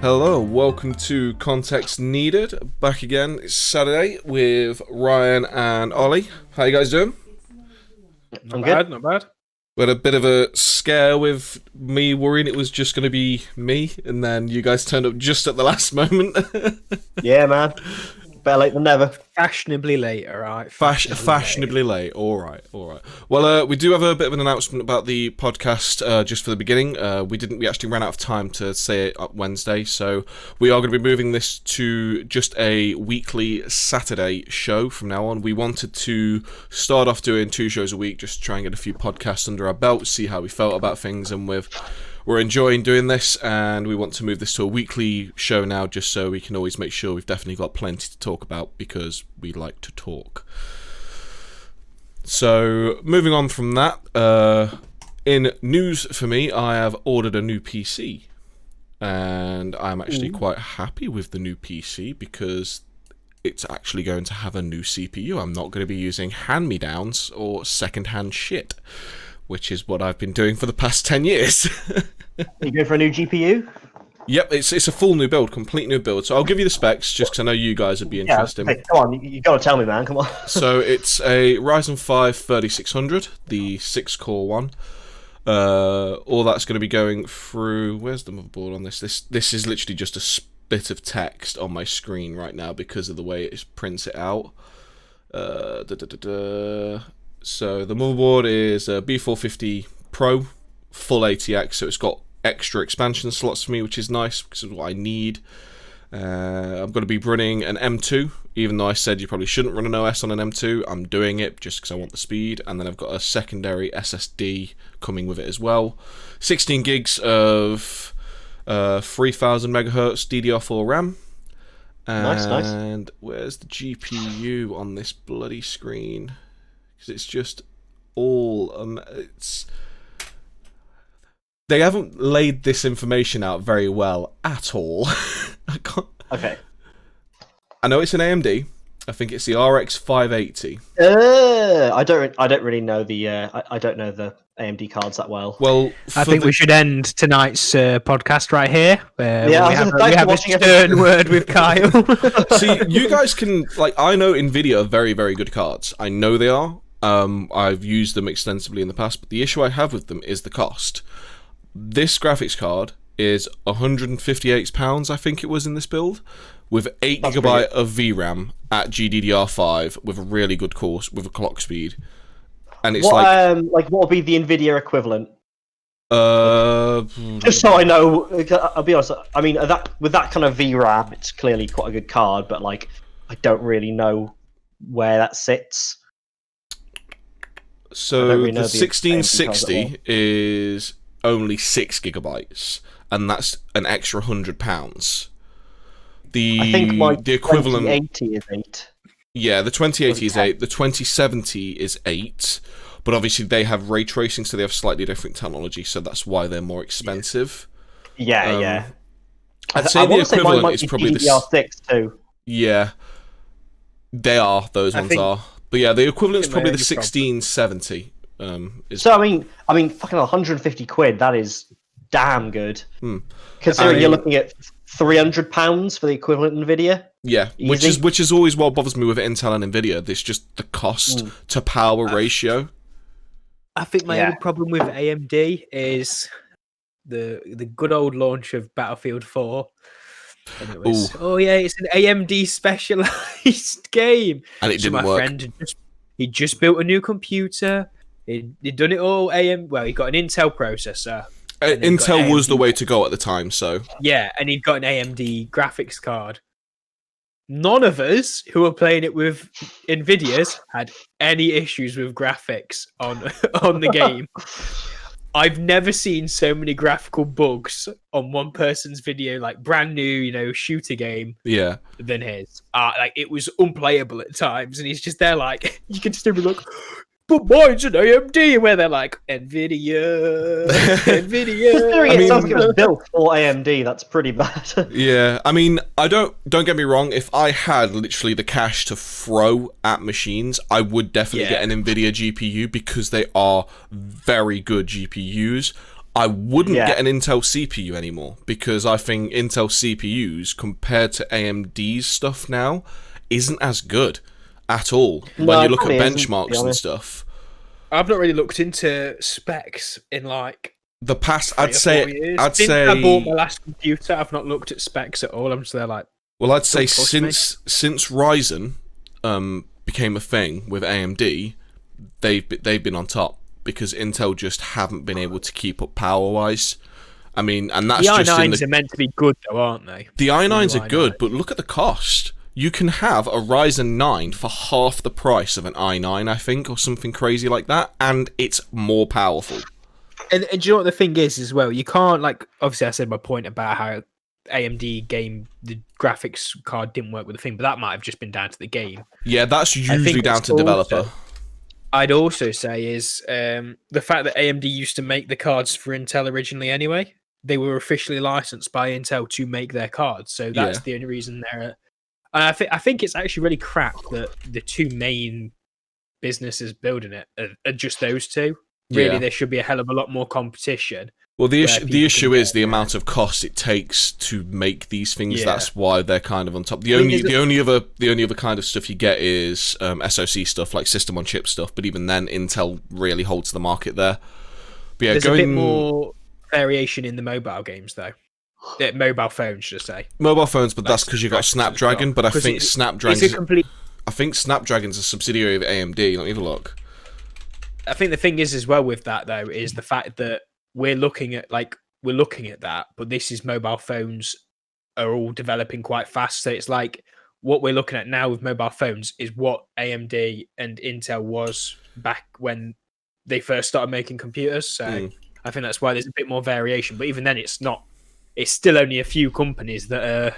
Hello, welcome to Context Needed. Back again, it's Saturday with Ryan and Ollie. How you guys doing? Not bad. We had a bit of a scare with me worrying it was just going to be me, and then you guys turned up just at the last moment. Yeah, man. Better late than never. Fashionably late, alright? Fashionably late. Alright. Well, we do have a bit of an announcement about the podcast just for the beginning. We actually ran out of time to say it up Wednesday, so we are going to be moving this to just a weekly Saturday show from now on. We wanted to start off doing 2 shows a week, just to try and get a few podcasts under our belt, see how we felt about things, and we're enjoying doing this, and we want to move this to a weekly show now just so we can always make sure we've definitely got plenty to talk about because we like to talk. So, moving on from that, in news for me, I have ordered a new PC, and I'm actually quite happy with the new PC because it's actually going to have a new CPU. I'm not going to be using hand-me-downs or second-hand shit, which is what I've been doing for the past 10 years. You go for a new GPU? Yep, it's a full new build, complete new build. So I'll give you the specs, just because I know you guys would be interested. Hey, come on, you got to tell me, man. Come on. So it's a Ryzen 5 3600, the 6-core one. All that's going to be going through... Where's the motherboard on this? This is literally just a bit of text on my screen right now because of the way it prints it out. So the motherboard is a B450 Pro, full ATX, so it's got extra expansion slots for me, which is nice because of what I need. I'm going to be running an M2, even though I said you probably shouldn't run an OS on an M2. I'm doing it just because I want the speed, and then I've got a secondary SSD coming with it as well. 16 gigs of 3000 megahertz DDR4 RAM. Nice. And where's the GPU on this bloody screen? Because it's just all they haven't laid this information out very well at all. Okay. I know it's an AMD. I think it's the RX 580. I don't really know the I don't know the AMD cards that well. Well, I think we should end tonight's podcast right here. We have a stern word with Kyle. See, you guys can, I know Nvidia are very, very good cards. I know they are. I've used them extensively in the past, but the issue I have with them is the cost. This graphics card is £158, I think it was in this build, with 8GB of VRAM at GDDR5 with a really good course with a clock speed. And it's what would be the Nvidia equivalent? Just so I know, I'll be honest. I mean, with that kind of VRAM, it's clearly quite a good card, but I don't really know where that sits. So the 1660 is only 6GB, and that's an extra £100. I think the equivalent 2080 is 8. Yeah, the 2080 is 8. The 2070 is 8. But obviously they have ray tracing, so they have slightly different technology, so that's why they're more expensive. Yeah. I'd say the equivalent is probably the DDR6 too. Yeah, they are. Those ones are. But yeah, the equivalent is probably the 1670. So I mean, fucking 150 quid. That is damn good. Considering you're looking at £300 for the equivalent Nvidia. Yeah, which is always what bothers me with Intel and Nvidia. This just the cost to power ratio. I think my only problem with AMD is the good old launch of Battlefield 4. And it was, it's an AMD specialized game. And it didn't work. Friend he just built a new computer. He'd done it all he got an Intel processor. Intel was the way to go at the time, so... Yeah, and he'd got an AMD graphics card. None of us who were playing it with Nvidia's had any issues with graphics on the game. I've never seen so many graphical bugs on one person's video, brand new, shooter game. Yeah. Than his. It was unplayable at times, and he's just there you can just be like, but mine's an AMD, where they're like, Nvidia. Considering it sounds like it was built for AMD, that's pretty bad. Yeah, I mean, don't get me wrong, if I had literally the cash to throw at machines, I would definitely get an Nvidia GPU because they are very good GPUs. I wouldn't get an Intel CPU anymore, because I think Intel CPUs compared to AMD's stuff now isn't as good at all when you look at benchmarks and stuff. I've not really looked into specs in like the past. Since I bought my last computer, I've not looked at specs at all. I'm just there like. Well, I'd say since Ryzen became a thing with AMD, they've been on top, because Intel just haven't been able to keep up power wise. I mean, and that's the just i9s are meant to be good though, aren't they? The i9s are good, but look at the cost. You can have a Ryzen 9 for half the price of an i9, I think, or something crazy like that, and it's more powerful. And do you know what the thing is as well? You can't, like, obviously I said my point about how AMD game, the graphics card didn't work with the thing, but that might have just been down to the game. Yeah, that's usually down to developer. I'd also say is the fact that AMD used to make the cards for Intel originally anyway. They were officially licensed by Intel to make their cards, so that's the only reason they're... And I think it's actually really crap that the two main businesses building it are just those two. Really, there should be a hell of a lot more competition. Well, the issue is the amount of cost it takes to make these things. Yeah. That's why they're kind of on top. The only other kind of stuff you get is SoC stuff, like system on chip stuff. But even then, Intel really holds the market there. But yeah, there's a bit more variation in the mobile games, though. Mobile phones, should I say? Mobile phones, but that's because you've got Snapdragon. But I think Snapdragon's a subsidiary of AMD. Let me have a look. I think the thing is as well with that though is the fact that we're looking at that, but this is mobile phones are all developing quite fast. So it's like what we're looking at now with mobile phones is what AMD and Intel was back when they first started making computers. So I think that's why there's a bit more variation. But even then, it's not. It's still only a few companies that are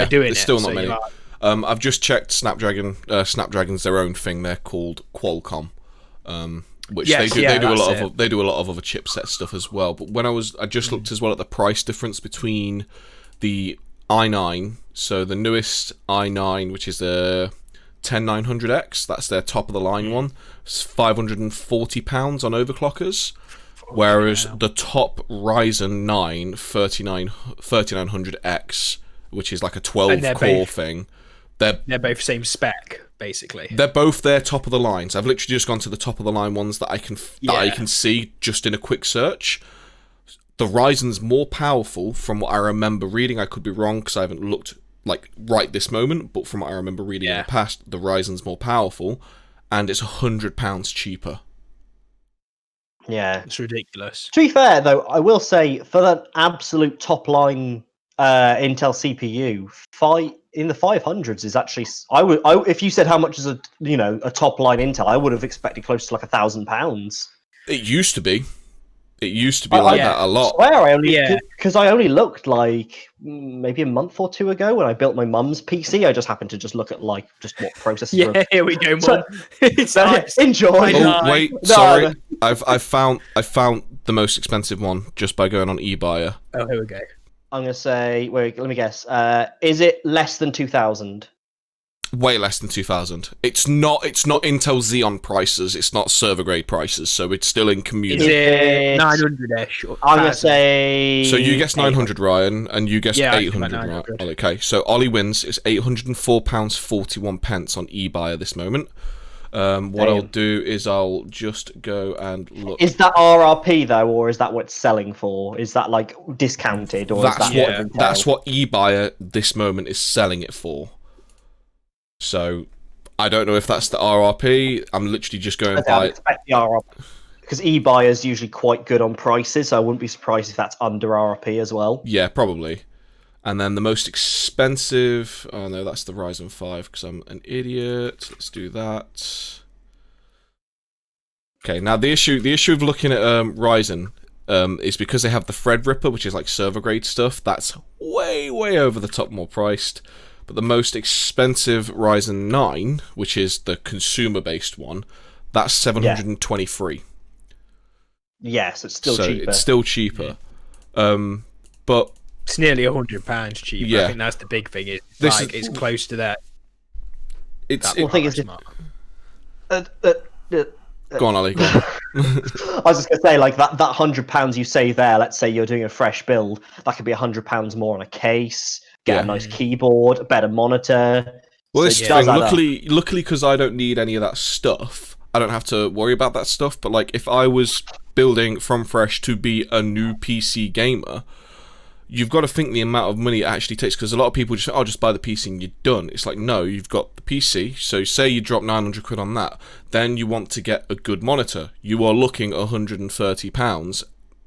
doing it. It's still not many. I've just checked Snapdragon. Snapdragon's their own thing. They're called Qualcomm. Which they do a lot of other chipset stuff as well. But when I just looked as well at the price difference between the i9, so the newest i9, which is the 10900X, that's their top of the line one, it's £540 on overclockers, whereas the top Ryzen 9 3900X, which is like a 12 core thing, they're both same spec. Basically, they're both their top of the lines. I've literally just gone to the top of the line ones that I can see just in a quick search. The Ryzen's more powerful from what I remember reading. I could be wrong because I haven't looked like right this moment, but from what I remember reading in the past, the Ryzen's more powerful, and it's £100 cheaper. Yeah, it's ridiculous. To be fair, though, I will say for that absolute top line Intel CPU, in the 500s is actually. If you said how much is a top line Intel, I would have expected close to like £1,000. It used to be. It used to be like that a lot. I swear because I only looked like maybe a month or two ago when I built my mum's PC. I just happened to just look at like just what processors. Yeah, here we go, Mum. Enjoy. Oh wait, sorry. I found the most expensive one just by going on eBuyer. Oh, here we go. I'm gonna say. Wait, let me guess. Is it less than 2,000? Way less than 2,000. It's not Intel Xeon prices. It's not server grade prices. So it's still in community. Is it 900ish? I'm gonna say. So you guessed 900, Ryan, and you guessed 800, right? Okay. So Ollie wins. It's £804.41 on eBuyer this moment. What I'll do is I'll just go and look. Is that RRP though, or is that what it's selling for? Is that like discounted, or that's what eBuyer this moment is selling it for? So I don't know if that's the RRP. I'm literally just going by. I expect the RRP because eBuyer is usually quite good on prices, so I wouldn't be surprised if that's under RRP as well. Yeah, probably. And then the most expensive... Oh, no, that's the Ryzen 5, because I'm an idiot. Let's do that. Okay, now the issue of looking at Ryzen is because they have the Threadripper, which is like server-grade stuff. That's way, way over the top more priced. But the most expensive Ryzen 9, which is the consumer-based one, that's 723. Yes, it's still cheaper. It's still cheaper. But... It's nearly £100 cheaper. Yeah. I think that's the big thing. It's close to that. The thing is, Go on, Ali. Go on. I was just gonna say, like that £100 you save there. Let's say you're doing a fresh build, that could be £100 more on a case. Get Yeah. a nice keyboard, a better monitor. Well, So this it is the does thing. add up. Luckily, because I don't need any of that stuff, I don't have to worry about that stuff. But like, if I was building from fresh to be a new PC gamer, you've got to think the amount of money it actually takes. Because a lot of people just, I'll just buy the PC and you're done. It's like, no, you've got the PC. So say you drop 900 quid on that, then you want to get a good monitor. You are looking £130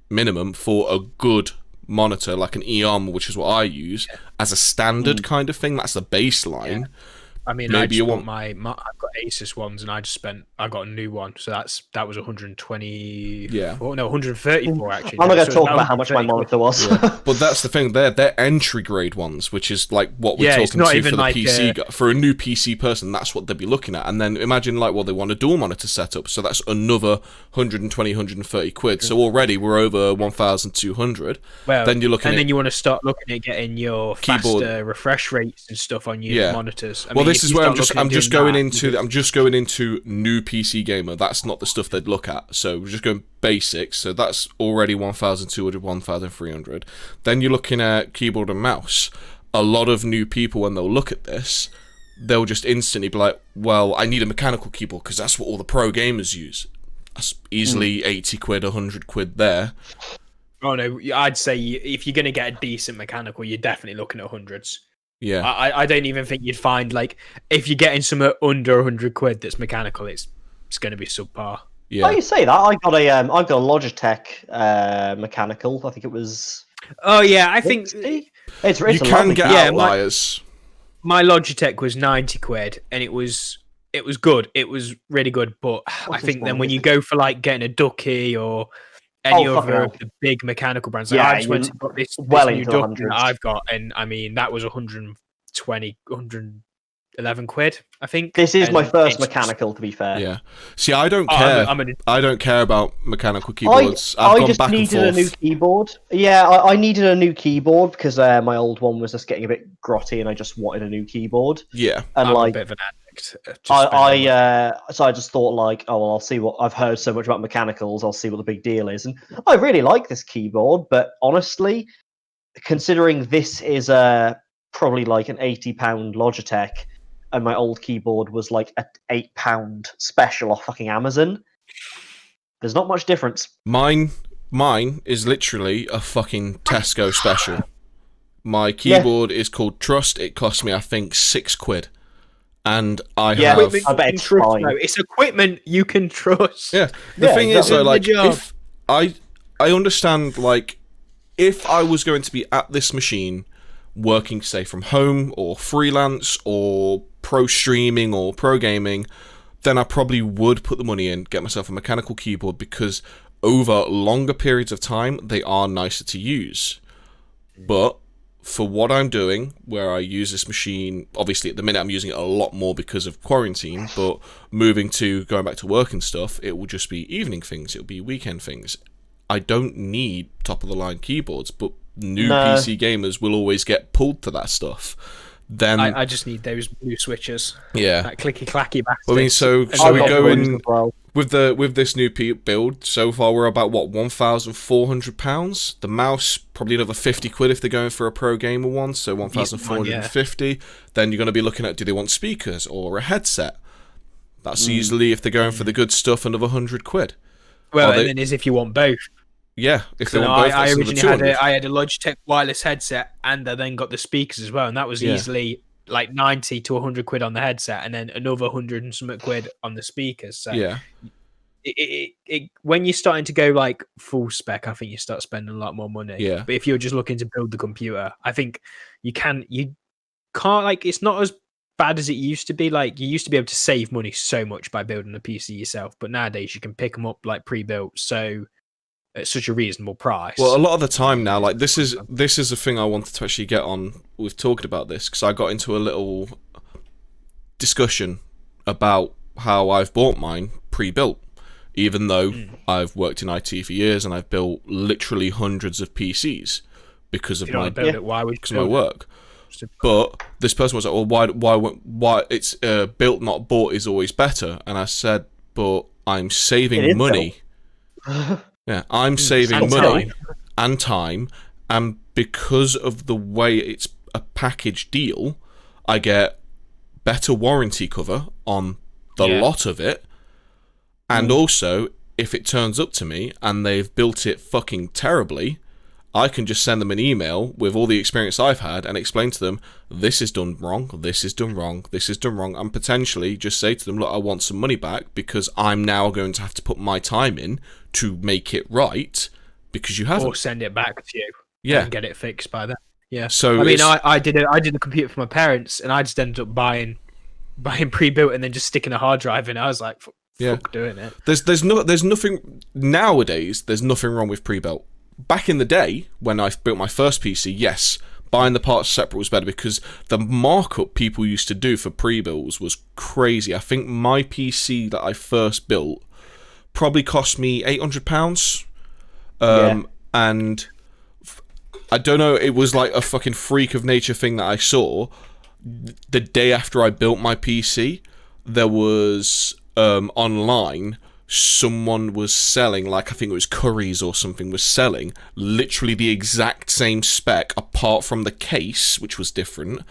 minimum for a good monitor, like an EOM, which is what I use as a standard kind of thing. That's the baseline. I mean, Maybe I just you want want- I've got Asus ones, and I got a new one, so that was 120. Yeah. No, 134 actually. I'm not going So to talk it's about how much my 130 monitor was. But that's the thing. They're entry grade ones, which is like what we're Yeah, it's talking not to even for the like PC guy. For a new PC person, that's what they'd be looking at. And then imagine like, well, they want a dual monitor setup, so that's another 120, 130 quid. So already we're over 1,200. Well, Then you're looking and at then you want to start looking at getting your Keyboard. faster refresh rates and stuff on your Yeah. monitors. I well, mean, this if is you where start looking at I'm just doing going that, into I'm just going into new PC gamer. That's not the stuff they'd look at. So we're just going basics. So that's already 1,200, 1,300. Then you're looking at keyboard and mouse. A lot of new people, when they'll look at this, they'll just instantly be like, well, I need a mechanical keyboard because that's what all the pro gamers use. That's easily 80 quid, 100 quid there. Oh no, I'd say if you're going to get a decent mechanical, you're definitely looking at hundreds. Yeah. I don't even think you'd find, like, if you're getting somewhere under 100 quid that's mechanical, it's going to be subpar. Yeah. Oh, you say that? I got a Logitech mechanical. I think it was. Oh yeah, I think 60? It's You a can lovely get keyboard. Yeah, outliers. my Logitech was 90 quid, and it was good. It was really good, but I What's think this then one? when you go for like getting a Ducky or any Oh, fucking other hell. of the big mechanical brands, like Yeah, I just went you- and got this well new into the Ducky that hundreds. I've got, and I mean that was 120, 111 quid, I think. This is and my first it's- mechanical, to be fair. Yeah. See, I don't Oh, care. I'm an- I don't care about mechanical keyboards. I I've gone just back and needed a new forth. keyboard. Yeah, I needed a new keyboard because my old one was just getting a bit grotty, and I just wanted a new keyboard. Yeah. And I'm a like, bit of an addict. at just spending money. so I just thought like, oh well, I'll see what I've heard so much about mechanicals. I'll see what the big deal is, and I really like this keyboard. But honestly, considering this is probably like an £80 Logitech, and my old keyboard was like a £8 special off fucking Amazon, there's not much difference. Mine is literally a fucking Tesco special. My keyboard is called Trust. It cost me, I think, £6. And I Yeah, have. Equipment I bet you can it's trust, fine. though. It's equipment you can trust. Yeah. The Yeah, thing is, exactly. though, like, The job. if I understand, like, if I was going to be at this machine working, say, from home or freelance or pro streaming or pro gaming, then I probably would put the money in, get myself a mechanical keyboard, because over longer periods of time, they are nicer to use. But for what I'm doing, where I use this machine, obviously at the minute I'm using it a lot more because of quarantine, but moving to going back to work and stuff, it will just be evening things, it'll be weekend things. I don't need top of the line keyboards, but new PC gamers will always get pulled to that stuff. Then I just need those blue switches. yeah, That clicky clacky bastard. I mean, so I've we got go those in as well. with this new build. So far, we're about what, £1,400. The mouse probably another £50 if they're going for a pro gamer one, so 1,450. Then you're going to be looking at, do they want speakers or a headset? That's usually, if they're going for the good stuff, another £100. well, Are they- and then is if you want both. Yeah, if they So want both, I that's another originally had 200. I had a Logitech wireless headset, and I then got the speakers as well, and that was Yeah. easily like 90 to 100 quid on the headset, and then another 100 and something quid on the speakers. So Yeah, when you're starting to go like full spec, I think you start spending a lot more money. Yeah. But if you're just looking to build the computer, I think you can't like, it's not as bad as it used to be. Like, you used to be able to save money so much by building a PC yourself, but nowadays you can pick them up like pre-built, so at such a reasonable price. well, a lot of the time now, like this is a thing I wanted to actually get on with talking about this, because I got into a little discussion about how I've bought mine pre-built, even though I've worked in IT for years and I've built literally hundreds of PCs because of if you don't my want to build it, why would because you of my build it? work. But this person was like, well, why it's built not bought is always better. And I said, but I'm saving money. Yeah, I'm saving And money time. and time, and because of the way it's a package deal, I get better warranty cover on the lot of it, and also, if it turns up to me and they've built it fucking terribly, I can just send them an email with all the experience I've had and explain to them, this is done wrong, this is done wrong, this is done wrong, and potentially just say to them, look, I want some money back because I'm now going to have to put my time in to make it right because you haven't. Or send it back to you. Yeah. And get it fixed by then. Yeah. So I mean, I did a computer for my parents, and I just ended up buying pre-built and then just sticking a hard drive in. I was like, fuck doing it. There's nothing nowadays. There's nothing wrong with pre-built. Back in the day when I built my first PC, yes, buying the parts separate was better because the markup people used to do for pre-builds was crazy. I think my PC that I first built probably cost me £800. And I don't know, it was like a fucking freak of nature thing that I saw. The day after I built my PC, there was online, someone was selling, like I think it was Curry's or something, was selling literally the exact same spec apart from the case, which was different.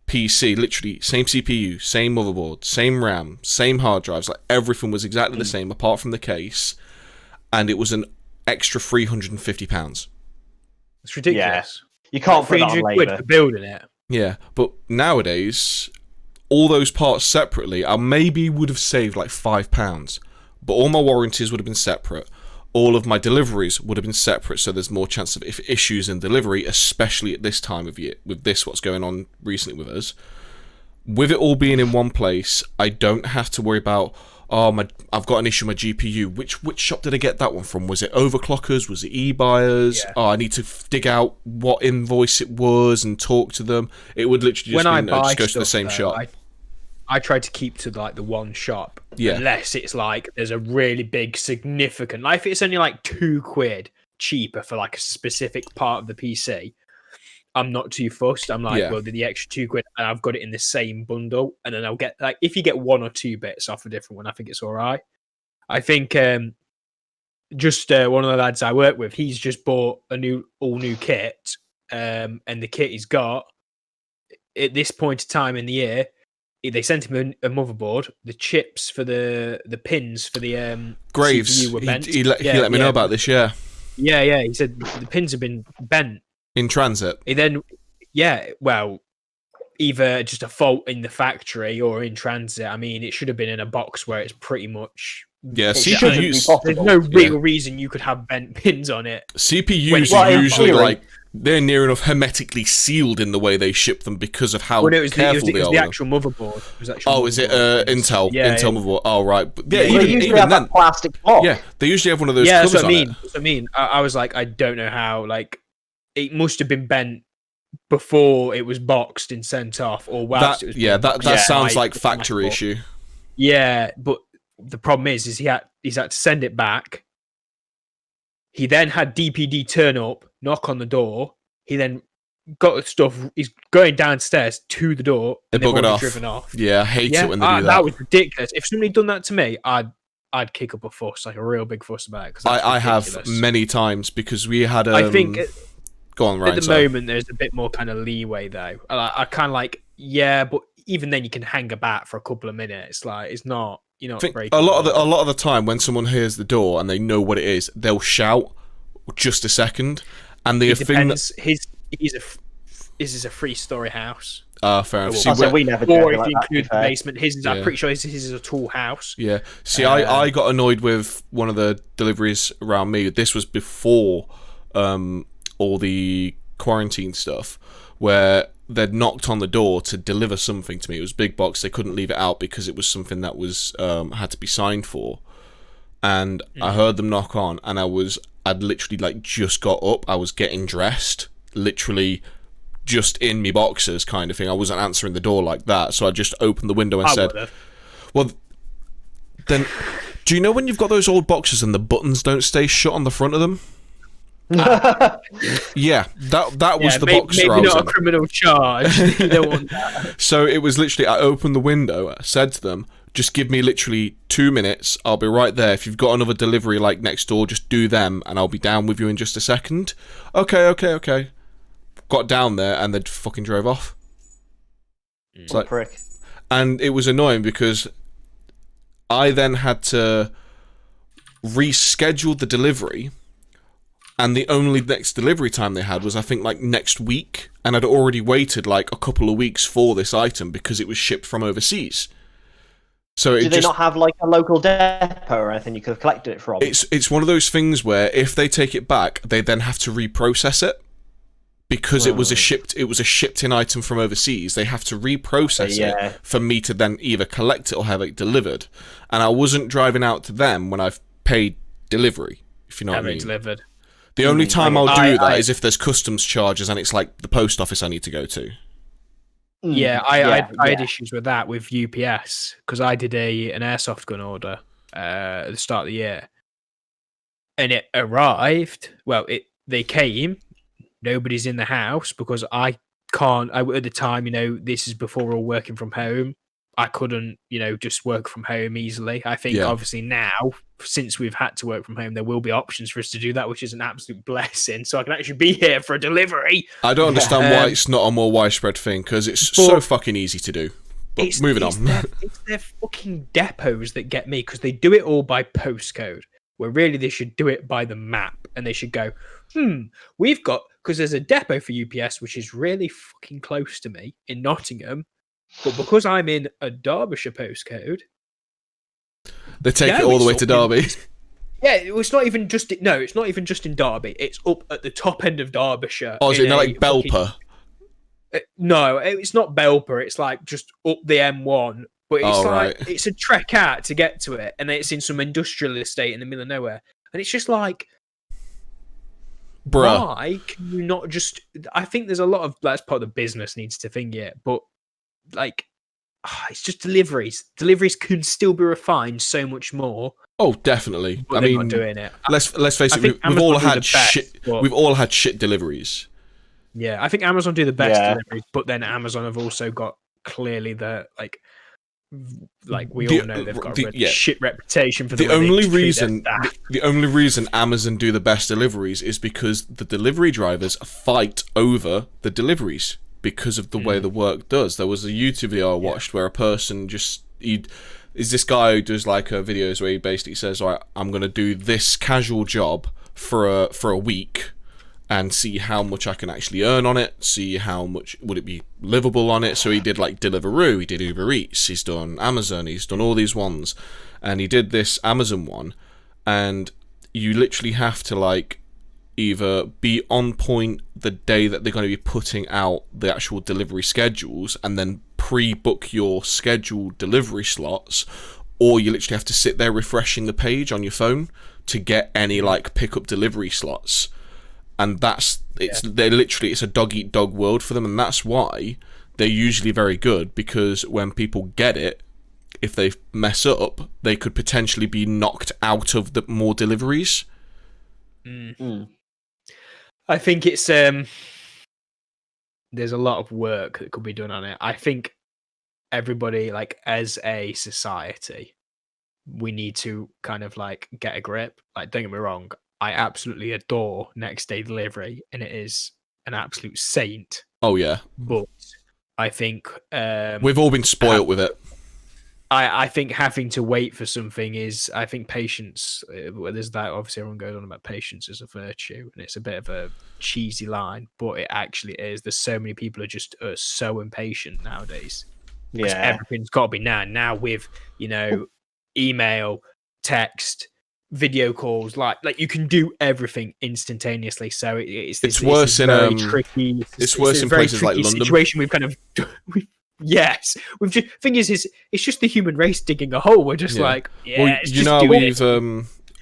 PC, literally same CPU, same motherboard, same RAM, same hard drives, like everything was exactly the same apart from the case, and it was an extra £350. It's ridiculous. You can't put that on 300 quid labour. for building it. Yeah, but nowadays, all those parts separately, I maybe would have saved like £5, but all my warranties would have been separate. All of my deliveries would have been separate, so there's more chance of issues in delivery, especially at this time of year, with what's going on recently with us. With it all being in one place, I don't have to worry about, I've got an issue with my GPU. Which shop did I get that one from? Was it Overclockers? Was it eBuyers? Yeah. I need to dig out what invoice it was and talk to them. It would literally just just go to the same shop. I try to keep to like the one shop, Yeah. unless it's like there's a really big significant, like if it's only like £2 cheaper for like a specific part of the PC, I'm not too fussed. I'm like, well, the extra £2 and I've got it in the same bundle, and then I'll get, like, if you get 1 or 2 bits off a different one, I think it's all right. I think just one of the lads I work with, he's just bought all new kit, and the kit he's got at this point in time in the year, they sent him a motherboard. The chips for the pins for the Graves. CPU were bent. He let me know about this. Yeah. Yeah. He said the pins have been bent In transit. He then, well, either just a fault in the factory or in transit. I mean, it should have been in a box where it's pretty much. Yeah, CPUs. There's no real reason you could have bent pins on it. CPUs are usually like, they're near enough hermetically sealed in the way they ship them because of how careful they are. It was the actual motherboard. Is it Intel? Yeah, Intel motherboard. Oh, right. But they usually have that plastic box. Yeah, they usually have one of those covers covers on it. it. That's what I mean. I was like, I don't know how. Like, it must have been bent before it was boxed and sent off, or whilst it was. Yeah, that sounds like factory issue. Yeah, but the problem is he's had to send it back. He then had DPD turn up, knock on the door. He then got the stuff. He's going downstairs to the door, and they've already driven off. Yeah, I hate it when they do that. That was ridiculous. If somebody had done that to me, I'd kick up a fuss, like a real big fuss about it. I have many times because we had. I think. Go on, Ryan. At the moment, there's a bit more kind of leeway, though. I kind of like, but even then, you can hang a bat for a couple of minutes. Like, it's not, a lot of the time when someone hears the door and they know what it is, they'll shout just a second, and the thing that his is a 3-story house. Fair enough. See, we never or do if like you include the basement, I'm pretty sure his is a tall house. Yeah. See, I got annoyed with one of the deliveries around me. This was before all the quarantine stuff, where they'd knocked on the door to deliver something to me. It was big box. They couldn't leave it out because it was something that was had to be signed for. And I heard them knock on, and I'd literally like just got up. I was getting dressed, literally just in me boxers kind of thing. I wasn't answering the door like that, so I just opened the window and said, well, then do you know when you've got those old boxers and the buttons don't stay shut on the front of them? Yeah, that was the boxer I maybe was not in. a criminal charge. You don't want that. So it was literally, I opened the window, I said to them, Just give me literally 2 minutes. I'll be right there. If you've got another delivery like next door, just do them and I'll be down with you in just a second. Okay. Got down there and they fucking drove off. It's like, prick. and it was annoying because I then had to reschedule the delivery, and the only next delivery time they had was, I think, like next week, and I'd already waited like a couple of weeks for this item because it was shipped from overseas. So Do they not have like a local depot or anything you could have collected it from? It's one of those things where if they take it back, they then have to reprocess it because it was a shipped in item from overseas. They have to reprocess it for me to then either collect it or have it delivered. And I wasn't driving out to them when I've paid delivery, if you know what I mean. Delivered. The only time I'll do that is if there's customs charges and it's like the post office I need to go to. Yeah, I had issues with that with UPS because I did an airsoft gun order at the start of the year, and it arrived. Well, they came. Nobody's in the house because I can't. At the time, this is before we're all working from home. I couldn't, just work from home easily. I think obviously now, since we've had to work from home, there will be options for us to do that, which is an absolute blessing. So I can actually be here for a delivery. I don't understand why it's not a more widespread thing, because it's so fucking easy to do. But moving on. It's their fucking depots that get me, because they do it all by postcode, where really they should do it by the map. And they should go, we've got, because there's a depot for UPS, which is really fucking close to me in Nottingham. But because I'm in a Derbyshire postcode, they take it all the way to Derby. Yeah, it's not even just in Derby. It's up at the top end of Derbyshire. Oh, is it like Belper? No, it's not Belper. It's like just up the M1. But it's it's a trek out to get to it, and it's in some industrial estate in the middle of nowhere. And it's just like, bruh, why can you not just? I think there's a lot of that's part of the business needs to think it, but. Like, it's just deliveries. Deliveries can still be refined so much more. Oh, definitely. But they're not doing it. Let's face it. We've all had shit. We've all had shit deliveries. Yeah, I think Amazon do the best deliveries, but then Amazon have also got clearly the like we all know they've got a shit reputation for the only reason. The only reason Amazon do the best deliveries is because the delivery drivers fight over the deliveries. Because of the way the work does. There was a YouTube video I watched where a person is this guy who does like videos where he basically says, all right, I'm going to do this casual job for a week and see how much I can actually earn on it, see how much would it be livable on it. So he did like Deliveroo, he did Uber Eats, he's done Amazon, he's done all these ones. And he did this Amazon one, and you literally have to like either be on point the day that they're going to be putting out the actual delivery schedules and then pre-book your scheduled delivery slots, or you literally have to sit there refreshing the page on your phone to get any like pick-up delivery slots. And it's a dog-eat-dog world for them, and that's why they're usually very good, because when people get it, if they mess up, they could potentially be knocked out of the more deliveries. I think it's there's a lot of work that could be done on it. I think everybody, like as a society, we need to kind of like get a grip. Like, don't get me wrong, I absolutely adore next day delivery, and it is an absolute saint. Oh yeah, but I think we've all been spoilt with it. I think having to wait for something is, I think patience, there's that, obviously everyone goes on about patience as a virtue, and it's a bit of a cheesy line, but it actually is. There's so many people are just so impatient nowadays. Yeah. Everything's got to be now with, email, text, video calls, like you can do everything instantaneously. So it's worse in tricky. It's worse in places like London. Situation we've kind of yes, thing is it's just the human race digging a hole. We're just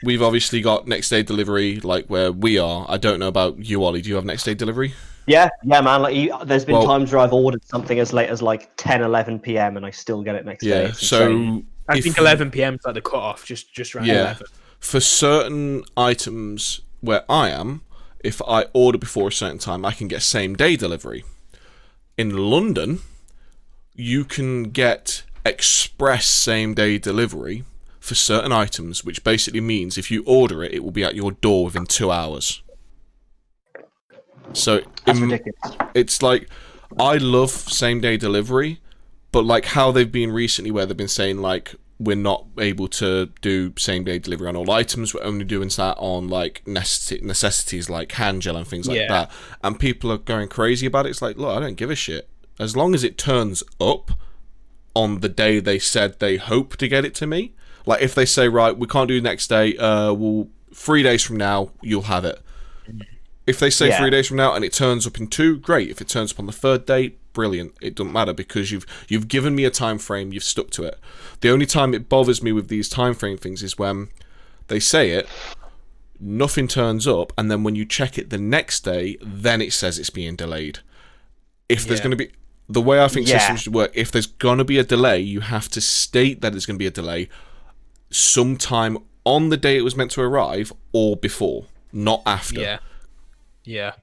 we've obviously got next day delivery, like where we are. I don't know about you, Ollie. Do you have next day delivery? Yeah, man. Like, there's been times where I've ordered something as late as like 10, 11 p.m. and I still get it next day. Yeah, so I think 11 p.m. is like the cut-off, just around 11. For certain items where I am, if I order before a certain time, I can get same day delivery. In London, you can get express same-day delivery for certain items, which basically means if you order it, it will be at your door within 2 hours. So That's ridiculous. it's like, I love same-day delivery, but like how they've been recently, where they've been saying like, we're not able to do same-day delivery on all items, we're only doing that on like necessities like hand gel and things like that, and people are going crazy about it. It's like, look, I don't give a shit. As long as it turns up on the day they said they hope to get it to me. Like, if they say, right, we can't do next day, well, 3 days from now, you'll have it. If they say 3 days from now and it turns up in 2, great. If it turns up on the 3rd day, brilliant. It doesn't matter, because you've given me a time frame, you've stuck to it. The only time it bothers me with these time frame things is when they say it, nothing turns up, and then when you check it the next day, then it says it's being delayed. If there's going to be... The way I think systems should work, if there's going to be a delay, you have to state that there's going to be a delay sometime on the day it was meant to arrive or before, not after. Yeah.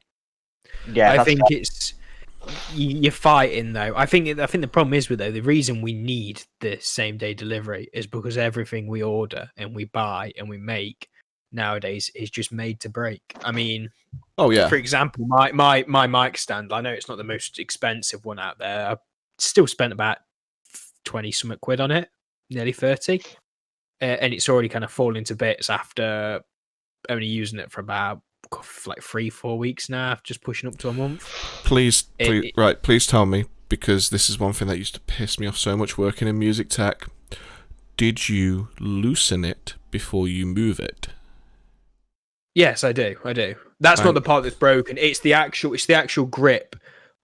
Yeah, I think it's you're fighting though. I think the problem is with the reason we need the same day delivery is because everything we order and we buy and we make nowadays is just made to break. I mean, for example, my mic stand. I know it's not the most expensive one out there. I still spent about 20 something quid on it, nearly 30, and it's already kind of fallen to bits after only using it for about like 3-4 weeks now, just pushing up to a month. Please tell me, because this is one thing that used to piss me off so much working in music tech. Did you loosen it before you move it? Yes, I do. That's not the part that's broken. It's the actual grip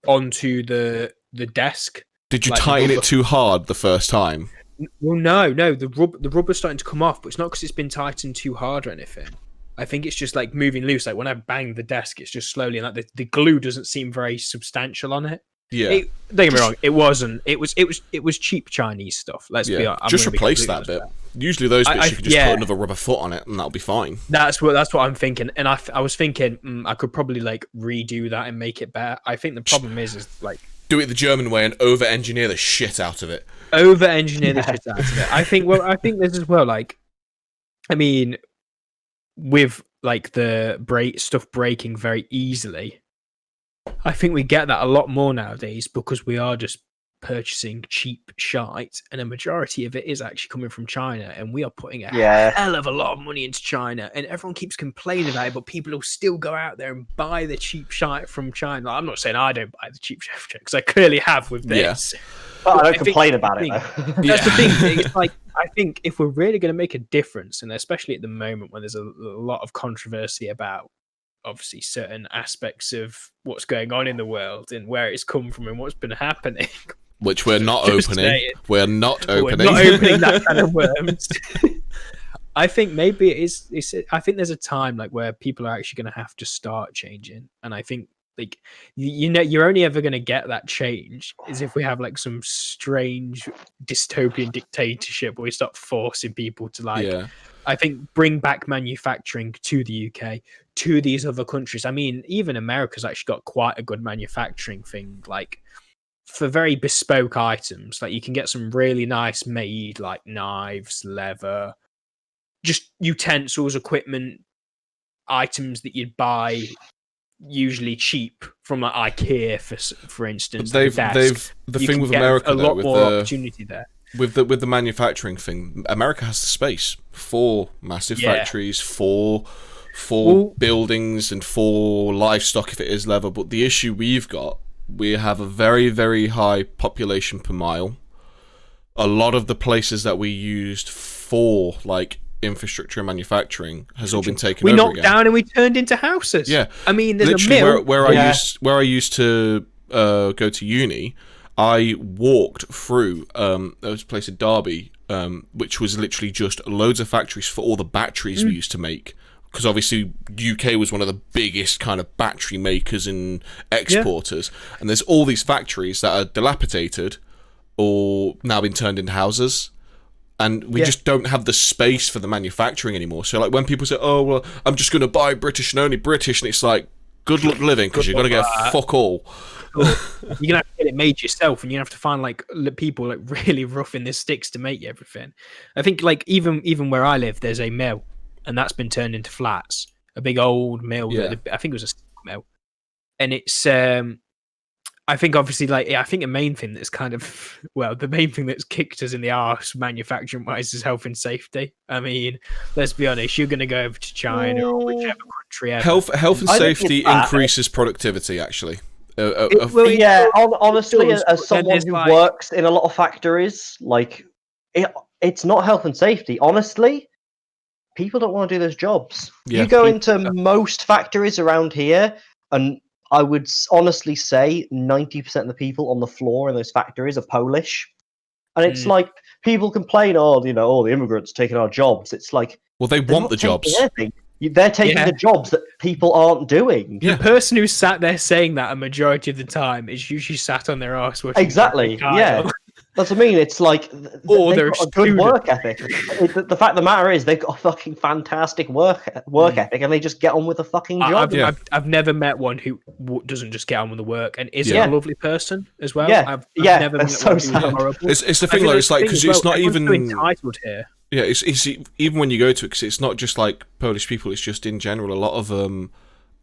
onto the desk. Did you tighten it too hard the first time? Well, no. The rubber's starting to come off, but it's not because it's been tightened too hard or anything. I think it's just like moving loose. Like when I bang the desk, it's just slowly, and like the glue doesn't seem very substantial on it. Yeah. Don't get me wrong. It wasn't. It was cheap Chinese stuff. Let's be honest. Just replace that bit. Usually those bits you can just put another rubber foot on it, and that'll be fine. That's what I'm thinking. And I was thinking I could probably like redo that and make it better. I think the problem is like do it the German way and over-engineer the shit out of it. Over-engineer the shit out of it. I think this as well. Like, I mean, with like the stuff breaking very easily, I think we get that a lot more nowadays because we are just purchasing cheap shite, and a majority of it is actually coming from China, and we are putting a hell of a lot of money into China, and everyone keeps complaining about it, but people will still go out there and buy the cheap shite from China. I'm not saying I don't buy the cheap shite because I clearly have with this. Well, I don't complain about it though. That's the thing. It's like, I think if we're really going to make a difference, and especially at the moment when there's a lot of controversy about obviously certain aspects of what's going on in the world and where it's come from and what's been happening, which we're not opening. We're not opening that kind of worms. I think maybe I think there's a time like where people are actually going to have to start changing, and I think like you're only ever going to get that change is if we have like some strange dystopian dictatorship where we start forcing people to like I think bring back manufacturing to the UK, to these other countries. I mean, even America's actually got quite a good manufacturing thing, like for very bespoke items. Like you can get some really nice made like knives, leather, just utensils, equipment, items that you'd buy usually cheap from like IKEA for instance. The thing with America, a lot more opportunity there. With the manufacturing thing, America has the space for massive factories, for buildings, and for livestock if it is leather. But the issue we have a very, very high population per mile. A lot of the places that we used for like infrastructure and manufacturing has all been taken over again. We knocked down and we turned into houses. Yeah, I mean, there's literally a mill where I used to go to uni. I walked through there was a place in Derby, which was literally just loads of factories for all the batteries we used to make. Because obviously UK was one of the biggest kind of battery makers and exporters, and there's all these factories that are dilapidated or now been turned into houses. And we just don't have the space for the manufacturing anymore. So like when people say, oh, well, I'm just going to buy British and only British, and it's like, good luck living, because you're going to get fuck all. all. You're gonna have to get it made yourself, and you have to find like people like really rough in the sticks to make everything. I think like even where I live, there's a mill, and that's been turned into flats. A big old mill. Yeah. I think it was a steel mill, and it's I think obviously like I think the main thing that's kind of the main thing that's kicked us in the arse manufacturing wise is health and safety. I mean, let's be honest, you're gonna go over to China or whichever country ever. Health and I don't think safety it's that. increases productivity, actually. Yeah, honestly, does, as but then someone there's, who like- works in a lot of factories, like it's not health and safety. Honestly, people don't want to do those jobs. Yeah. You go into most factories around here, and I would honestly say 90% of the people on the floor in those factories are Polish. And it's like people complain, the immigrants taking our jobs. It's like, Well, they they're want not the jobs. taking anything. They're taking the jobs that people aren't doing. Yeah. The person who's sat there saying that a majority of the time is usually sat on their arse watching. Exactly. Kyle. Yeah. That's what I mean. It's like Or they've they're got a good student. work ethic. The fact of the matter is they've got a fucking fantastic work ethic, and they just get on with the fucking job. I've never met one who doesn't just get on with the work and isn't Yeah. a lovely person as well. Yeah. I've Yeah, never that's met so one who's sad. horrible. It's the I thing, think though. that's It's like the thing because as it's well, not everyone's even. so entitled here. Yeah, it's even when you go to it, because it's not just like Polish people. It's just in general a lot of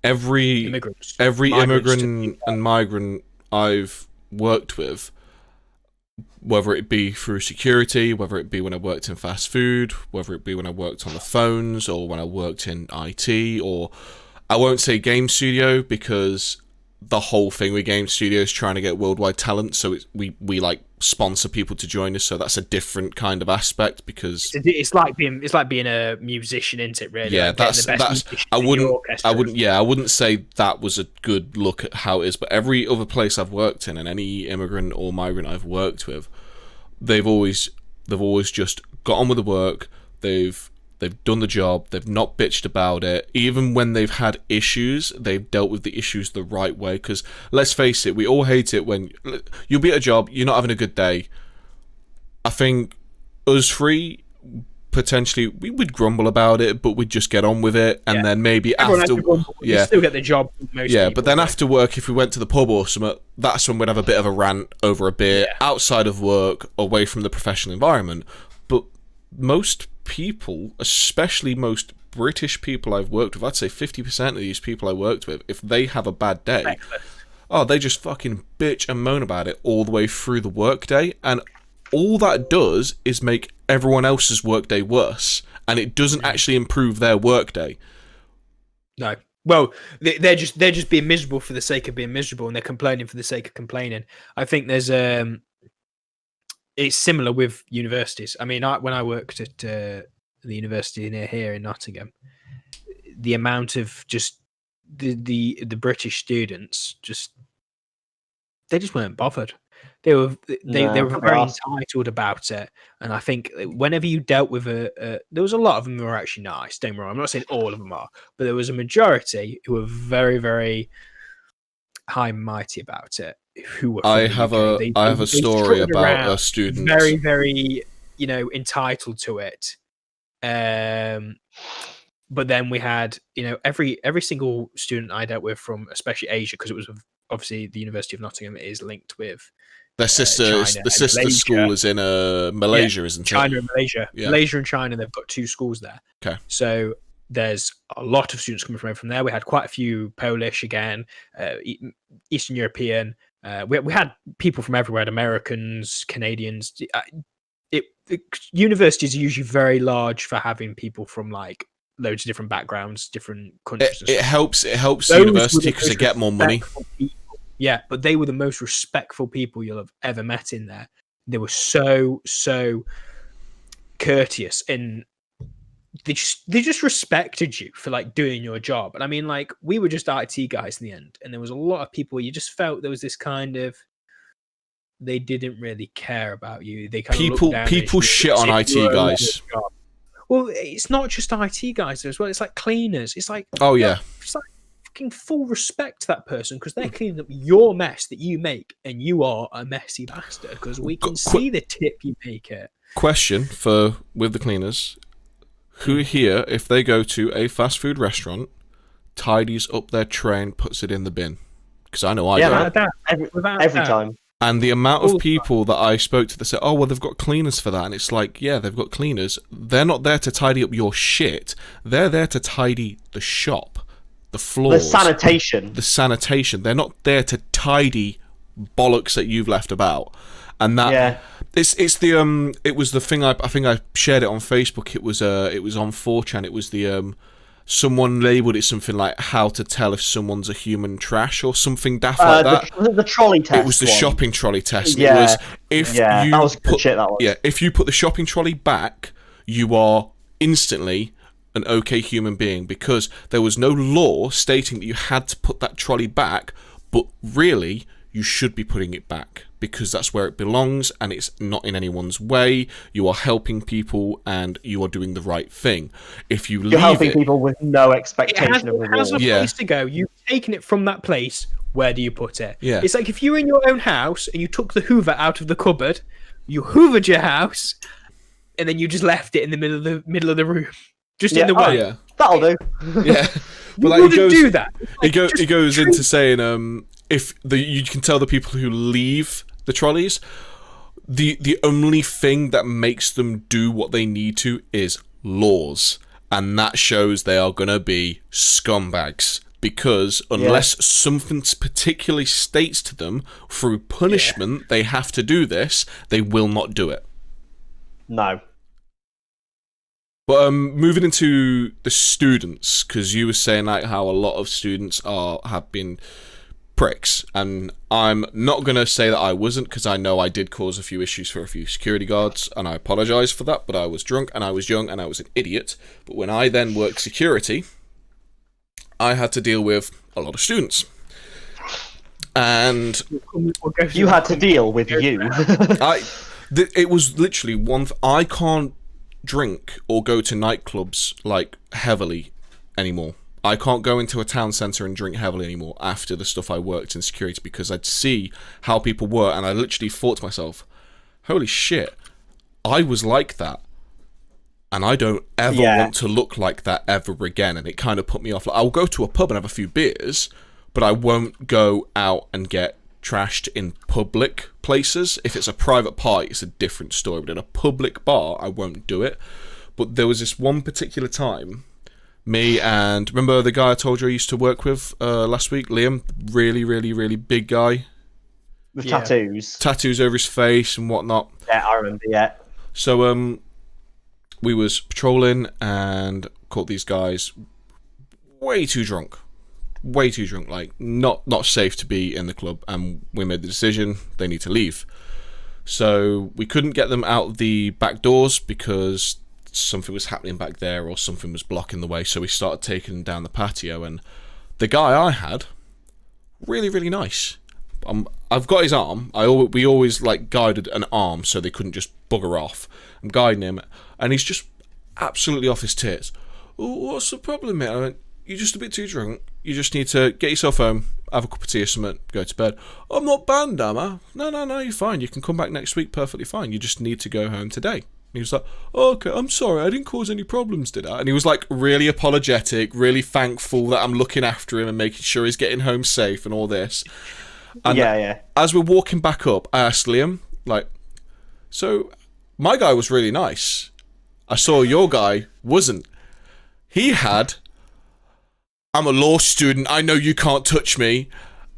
every Immigrants, immigrant and migrant I've worked with, whether it be through security, whether it be when I worked in fast food, whether it be when I worked on the phones, or when I worked in IT, or I won't say game studio because the whole thing with game studio is trying to get worldwide talent, so we like sponsor people to join us, so that's a different kind of aspect because It's like being a musician, isn't it? Really? yeah, Like getting that's the best musicians I in your orchestra. wouldn't say that was a good look at how it is, but every other place I've worked in and any immigrant or migrant I've worked with, they've always just got on with the work. They've done the job. They've not bitched about it. Even when they've had issues, they've dealt with the issues the right way. Because let's face it, we all hate it when you'll be at a job, you're not having a good day. I think us three, potentially, we would grumble about it, but we'd just get on with it. And then maybe Everyone after... has to grumble, but you still get the job. Most Yeah, people, but then so. after work, if we went to the pub or something, that's when we'd have a bit of a rant over a beer outside of work, away from the professional environment. But most people, especially most British people I've worked with, I'd say 50% of these people I worked with, if they have a bad day, they just fucking bitch and moan about it all the way through the workday, and all that does is make everyone else's workday worse, and it doesn't actually improve their workday. No. Well, they're just being miserable for the sake of being miserable, and they're complaining for the sake of complaining. I think there's it's similar with universities. I mean, when I worked at the university near here in Nottingham, the amount of just the British students they just weren't bothered. They were very entitled about it, and I think whenever you dealt with there was a lot of them who were actually nice. Don't get me wrong, I'm not saying all of them are, but there was a majority who were very, very high and mighty about it. Who were I have a story about a student very, very entitled to it. But then we had every single student I dealt with from especially Asia, because it was obviously the University of Nottingham is linked with their sister. China The sister Malaysia. school is in Malaysia, isn't it? China and Malaysia. Yeah. Malaysia and China, they've got two schools there. Okay. So there's a lot of students coming from there. We had quite a few Polish again, Eastern European. We had people from everywhere, Americans, Canadians. Universities are usually very large for having people from like loads of different backgrounds, different countries. It helps the Those university were the because they most get more money. respectful people. Yeah, but they were the most respectful people you'll have ever met in there. They were so courteous, and they just respected you for like doing your job. And I mean, like, we were just IT guys in the end, and there was a lot of people you just felt there was this kind of, they didn't really care about you. They kind of people shit on IT guys. Well, it's not just IT guys as well. It's like cleaners. It's like, Oh yeah. it's like fucking full respect to that person, because they're cleaning up your mess that you make, and you are a messy bastard because we can see the tip you make it. Question with the cleaners: who here, if they go to a fast food restaurant, tidies up their tray and puts it in the bin? because I know I Yeah, don't. Without a doubt. Without a every doubt. time. And the amount All of the people that I spoke to that said, oh, well, they've got cleaners for that. And it's like, yeah, they've got cleaners. They're not there to tidy up your shit. They're there to tidy the shop, the floors. The sanitation. The sanitation. They're not there to tidy bollocks that you've left about. And that... Yeah. It's the it was the thing I think I shared it on Facebook. It was on 4chan. It was the someone labelled it something like how to tell if someone's a human trash or something daft like that. The trolley test. It was the one. shopping trolley test. Yeah. It was if you that was good put, shit, that was. yeah, if you put the shopping trolley back, you are instantly an okay human being, because there was no law stating that you had to put that trolley back, but really you should be putting it back because that's where it belongs and it's not in anyone's way. You are helping people and you are doing the right thing. If you You're leave helping it, people with no expectation of It has a reward. Yeah. place to go. You've taken it from that place. Where do you put it? Yeah. It's like if you were in your own house and you took the Hoover out of the cupboard, you hoovered your house, and then you just left it in the middle of the room, just in the oh, way. yeah, That'll do. yeah. You But wouldn't do that. He goes into saying if you can tell the people who leave the trolleys, the only thing that makes them do what they need to is laws, and that shows they are gonna be scumbags, because unless something particularly states to them through punishment they have to do this, they will not do it. No. But moving into the students, because you were saying like how a lot of students have been pricks, and I'm not going to say that I wasn't, because I know I did cause a few issues for a few security guards, and I apologise for that, but I was drunk, and I was young, and I was an idiot. But when I then worked security, I had to deal with a lot of students. And You had to deal with you. it was literally I can't drink or go to nightclubs like heavily anymore. I can't go into a town centre and drink heavily anymore after the stuff I worked in security, because I'd see how people were, and I literally thought to myself, holy shit, I was like that, and I don't ever want to look like that ever again. And it kind of put me off. Like, I'll go to a pub and have a few beers, but I won't go out and get trashed in public places. If it's a private party, it's a different story, but in a public bar, I won't do it. But there was this one particular time, me and, remember the guy I told you I used to work with last week, Liam, really, really, really big guy, With tattoos over his face and whatnot. Yeah, I remember. Yeah. So we was patrolling and caught these guys way too drunk, like not safe to be in the club, and we made the decision they need to leave. So we couldn't get them out the back doors because something was happening back there or something was blocking the way, so we started taking them down the patio. And the guy I had, really, really nice. I've got his arm. We always like guided an arm so they couldn't just bugger off. I'm guiding him, and he's just absolutely off his tits. Oh, what's the problem, mate? I went, you're just a bit too drunk. You just need to get yourself home, have a cup of tea or something, go to bed. I'm not banned, am I? No, you're fine. You can come back next week perfectly fine. You just need to go home today. And he was like, oh, okay, I'm sorry, I didn't cause any problems, did I? And he was like really apologetic, really thankful that I'm looking after him and making sure he's getting home safe and all this. And as we're walking back up, I asked Liam, like, so my guy was really nice. I saw your guy wasn't. He had, I'm a law student, I know you can't touch me.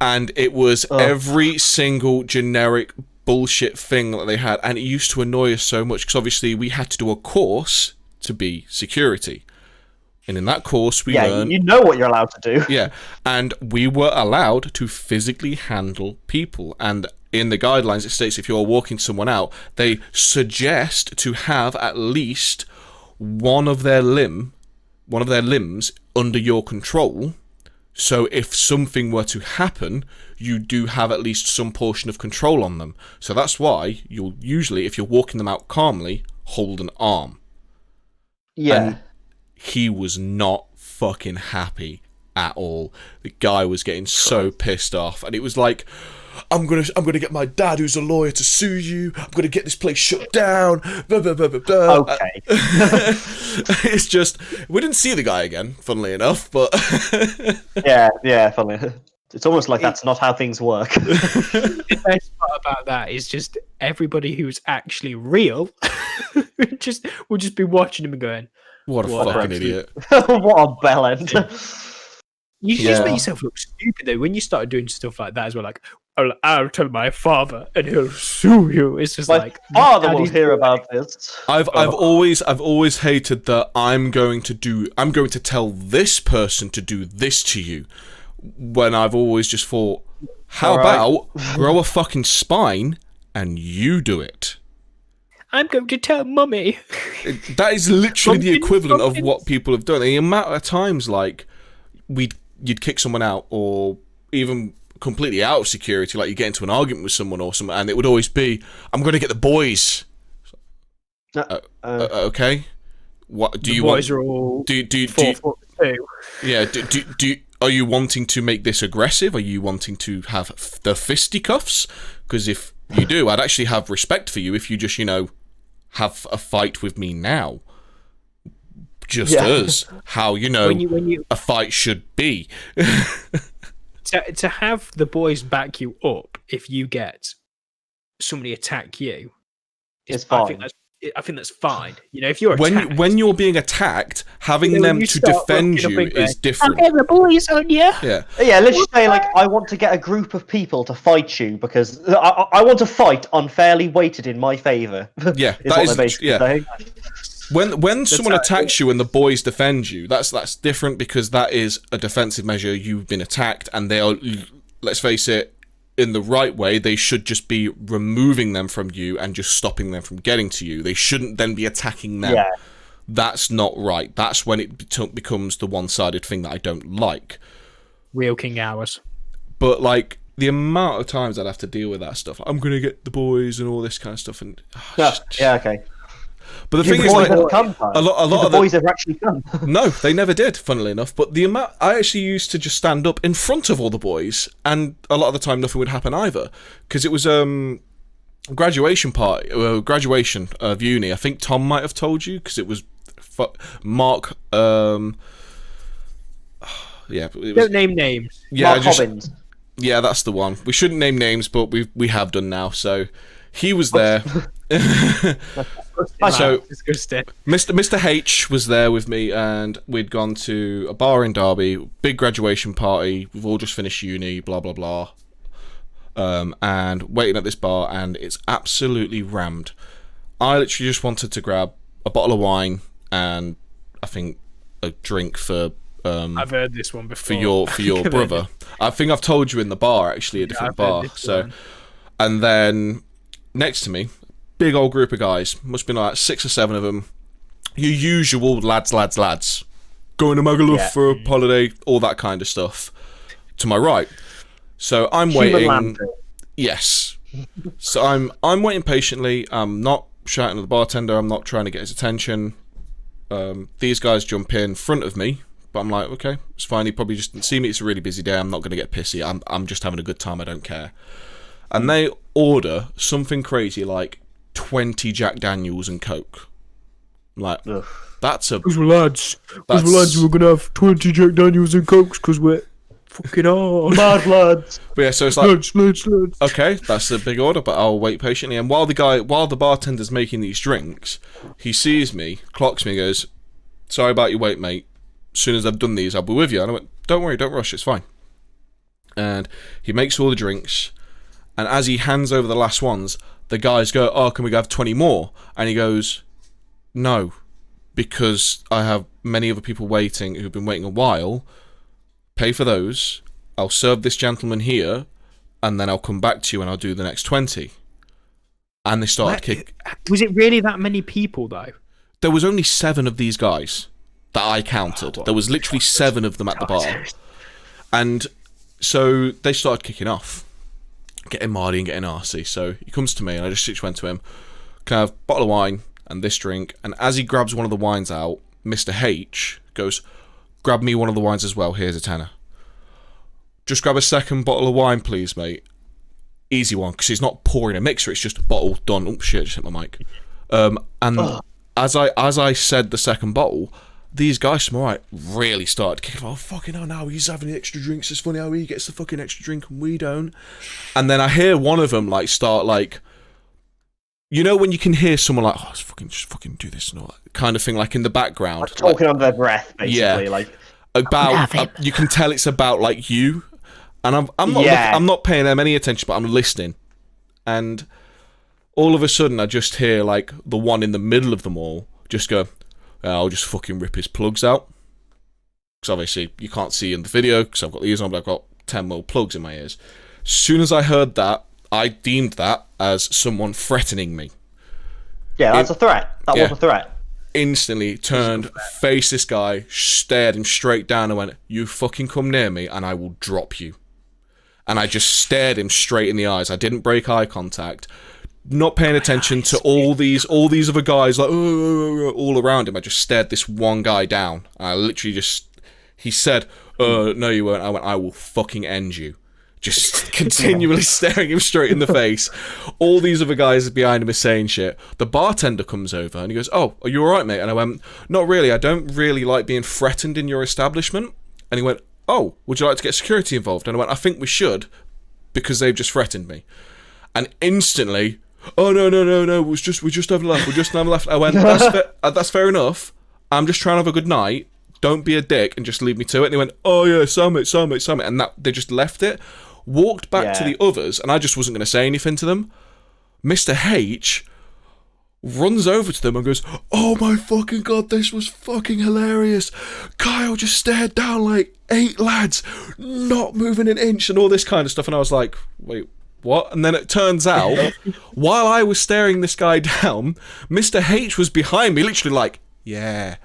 And it was every single generic bullshit thing that they had, and it used to annoy us so much, because obviously we had to do a course to be security, and in that course we learned, you know what you're allowed to do. And we were allowed to physically handle people, and in the guidelines it states if you're walking someone out, they suggest to have at least one of their limbs under your control. So if something were to happen, you do have at least some portion of control on them. So that's why you'll usually, if you're walking them out calmly, hold an arm. Yeah. And he was not fucking happy at all. The guy was getting so pissed off, and it was like, I'm gonna get my dad, who's a lawyer, to sue you. I'm gonna get this place shut down. Blah, blah, blah, blah, blah. Okay. It's just, we didn't see the guy again, funnily enough, but yeah, funny. It's almost like that's not how things work. The best part about that is just everybody who's actually real will just be watching him and going, What a What fucking a- idiot. What a bellend. you just Yeah. make yourself look stupid though when you start doing stuff like that as well. Like, I'll tell my father and he'll sue you. It's just My like father will daddy's hear doing- about this. I've always hated that I'm going to tell this person to do this to you, when I've always just thought, how Alright. about grow a fucking spine and you do it? I'm going to tell mummy. That is literally the Pumpkins, equivalent of pumpkins. what people have done. The amount of times like you'd kick someone out, or even completely out of security, like you get into an argument with someone or something, and it would always be, I'm going to get the boys. Okay, what do The you boys want? are all Do 4'2". yeah? Do are you wanting to make this aggressive? Are you wanting to have the fisticuffs? Because if you do, I'd actually have respect for you if you just have a fight with me now. Just as how When you a fight should be. to have the boys back you up if you get somebody attack you, It's I fine. think that's fine. You know, if you're attacked, When you're being attacked, having You know, when them you to start defend looking up you and going, is different. I'll get the boys on you. Yeah. Yeah, let's just say, like, I want to get a group of people to fight you because I want to fight unfairly weighted in my favour. Yeah, is that what is- they're basically yeah. saying. When someone how it attacks you and the boys defend you, that's different, because that is a defensive measure. You've been attacked, and they are, let's face it, in the right way, they should just be removing them from you and just stopping them from getting to you. They shouldn't then be attacking them. Yeah. That's not right. That's when it becomes the one-sided thing that I don't like. Real king hours. But like the amount of times I'd have to deal with that stuff, like, I'm gonna get the boys and all this kind of stuff, and Yeah, okay. But the The thing is, boys like, have come, a lot Did of the boys ever actually come? no, they never did, funnily enough. But the amount, I actually used to just stand up in front of all the boys, and a lot of the time nothing would happen either, because it was graduation of uni. I think Tom might have told you, because it was Mark. Yeah, it was, Don't name names. yeah, Mark Hobbins. yeah, that's the one. We shouldn't name names, but we have done now. So he was there. So Disgusting. Mr. H was there with me, and we'd gone to a bar in Derby, big graduation party. We've all just finished uni, blah blah blah, and waiting at this bar, and it's absolutely rammed. I literally just wanted to grab a bottle of wine and I think a drink for I've heard this one before. for your brother. I think I've told you in the bar, actually, a different I've heard bar. this So, one. and then next to me, big old group of guys, must have been like 6 or 7 of them. Your usual lads, going to Magaluf Yeah. for a holiday, all that kind of stuff. To my right, so I'm Human waiting. lamprey. Yes, so I'm waiting patiently. I'm not shouting at the bartender. I'm not trying to get his attention. These guys jump in front of me, but I'm like, okay, it's fine. He probably just didn't see me. It's a really busy day. I'm not going to get pissy. I'm just having a good time. I don't care. And they order something crazy like 20 Jack Daniels and Coke. I'm like, Ugh. that's a Because we're lads. That's- we're lads, We're going to have 20 Jack Daniels and Cokes because we're fucking hard. Mad lads. but yeah. So it's like, lads. okay, that's a big order, but I'll wait patiently. And while the bartender's making these drinks, he sees me, clocks me, goes, "Sorry about your wait, mate. As soon as I've done these, I'll be with you." And I went, "Don't worry, don't rush, it's fine." And he makes all the drinks, and as he hands over the last ones, the guys go, "Oh, can we have 20 more?" And he goes, "No, because I have many other people waiting who've been waiting a while. Pay for those. I'll serve this gentleman here, and then I'll come back to you and I'll do the next 20. And they started kicking. Was it really that many people, though? There was only 7 of these guys that I counted. There was literally 7 of them at the bar. And so they started kicking off, getting Marty and getting arsey. So he comes to me, and I just went to him, "Can I have a bottle of wine and this drink?" And as he grabs one of the wines out, Mr. H goes, "Grab me one of the wines as well. Here's a tenner." "Just grab a second bottle of wine, please, mate." Easy one, because he's not pouring a mixer. It's just a bottle done. Oh shit! Just hit my mic. And as I said the second bottle, these guys from Alright really started kicking. Oh fucking hell! Now he's having the extra drinks. It's funny how he gets the fucking extra drink and we don't. And then I hear one of them like start like, you know when you can hear someone like, oh, let's fucking just fucking do this and all that kind of thing, like in the background, Like talking under their breath, basically. Yeah. Like about you can tell it's about like you, and I'm not I'm not paying them any attention, but I'm listening, and all of a sudden I just hear like the one in the middle of them all just go, I'll just fucking rip his plugs out, because obviously you can't see in the video because I've got the ears on, but I've got 10 more plugs in my ears. As soon as I heard that, I deemed that as someone threatening me. Yeah, that's a threat. That was a threat. Instantly turned, faced this guy, stared him straight down and went, you fucking come near me and I will drop you. And I just stared him straight in the eyes. I didn't break eye contact, not paying attention to all these other guys like all around him. I just stared this one guy down. I literally just, he said, no you won't. I went, I will fucking end you. Just continually staring him straight in the face. All these other guys behind him are saying shit. The bartender comes over and he goes, oh, are you alright, mate? And I went, not really. I don't really like being threatened in your establishment. And he went, oh, would you like to get security involved? And I went, I think we should, because they've just threatened me. And instantly, oh, no, we're just having a laugh. We're just having a laugh. I went, that's fair enough. I'm just trying to have a good night. Don't be a dick and just leave me to it. And he went, oh yeah, summit. And that they just left it. Walked back to the others, and I just wasn't going to say anything to them. Mr. H runs over to them and goes, oh my fucking god, this was fucking hilarious. Kyle just stared down like 8 lads, not moving an inch, and all this kind of stuff. And I was like, wait, what? And then it turns out, while I was staring this guy down, Mr. H was behind me, literally like, yeah,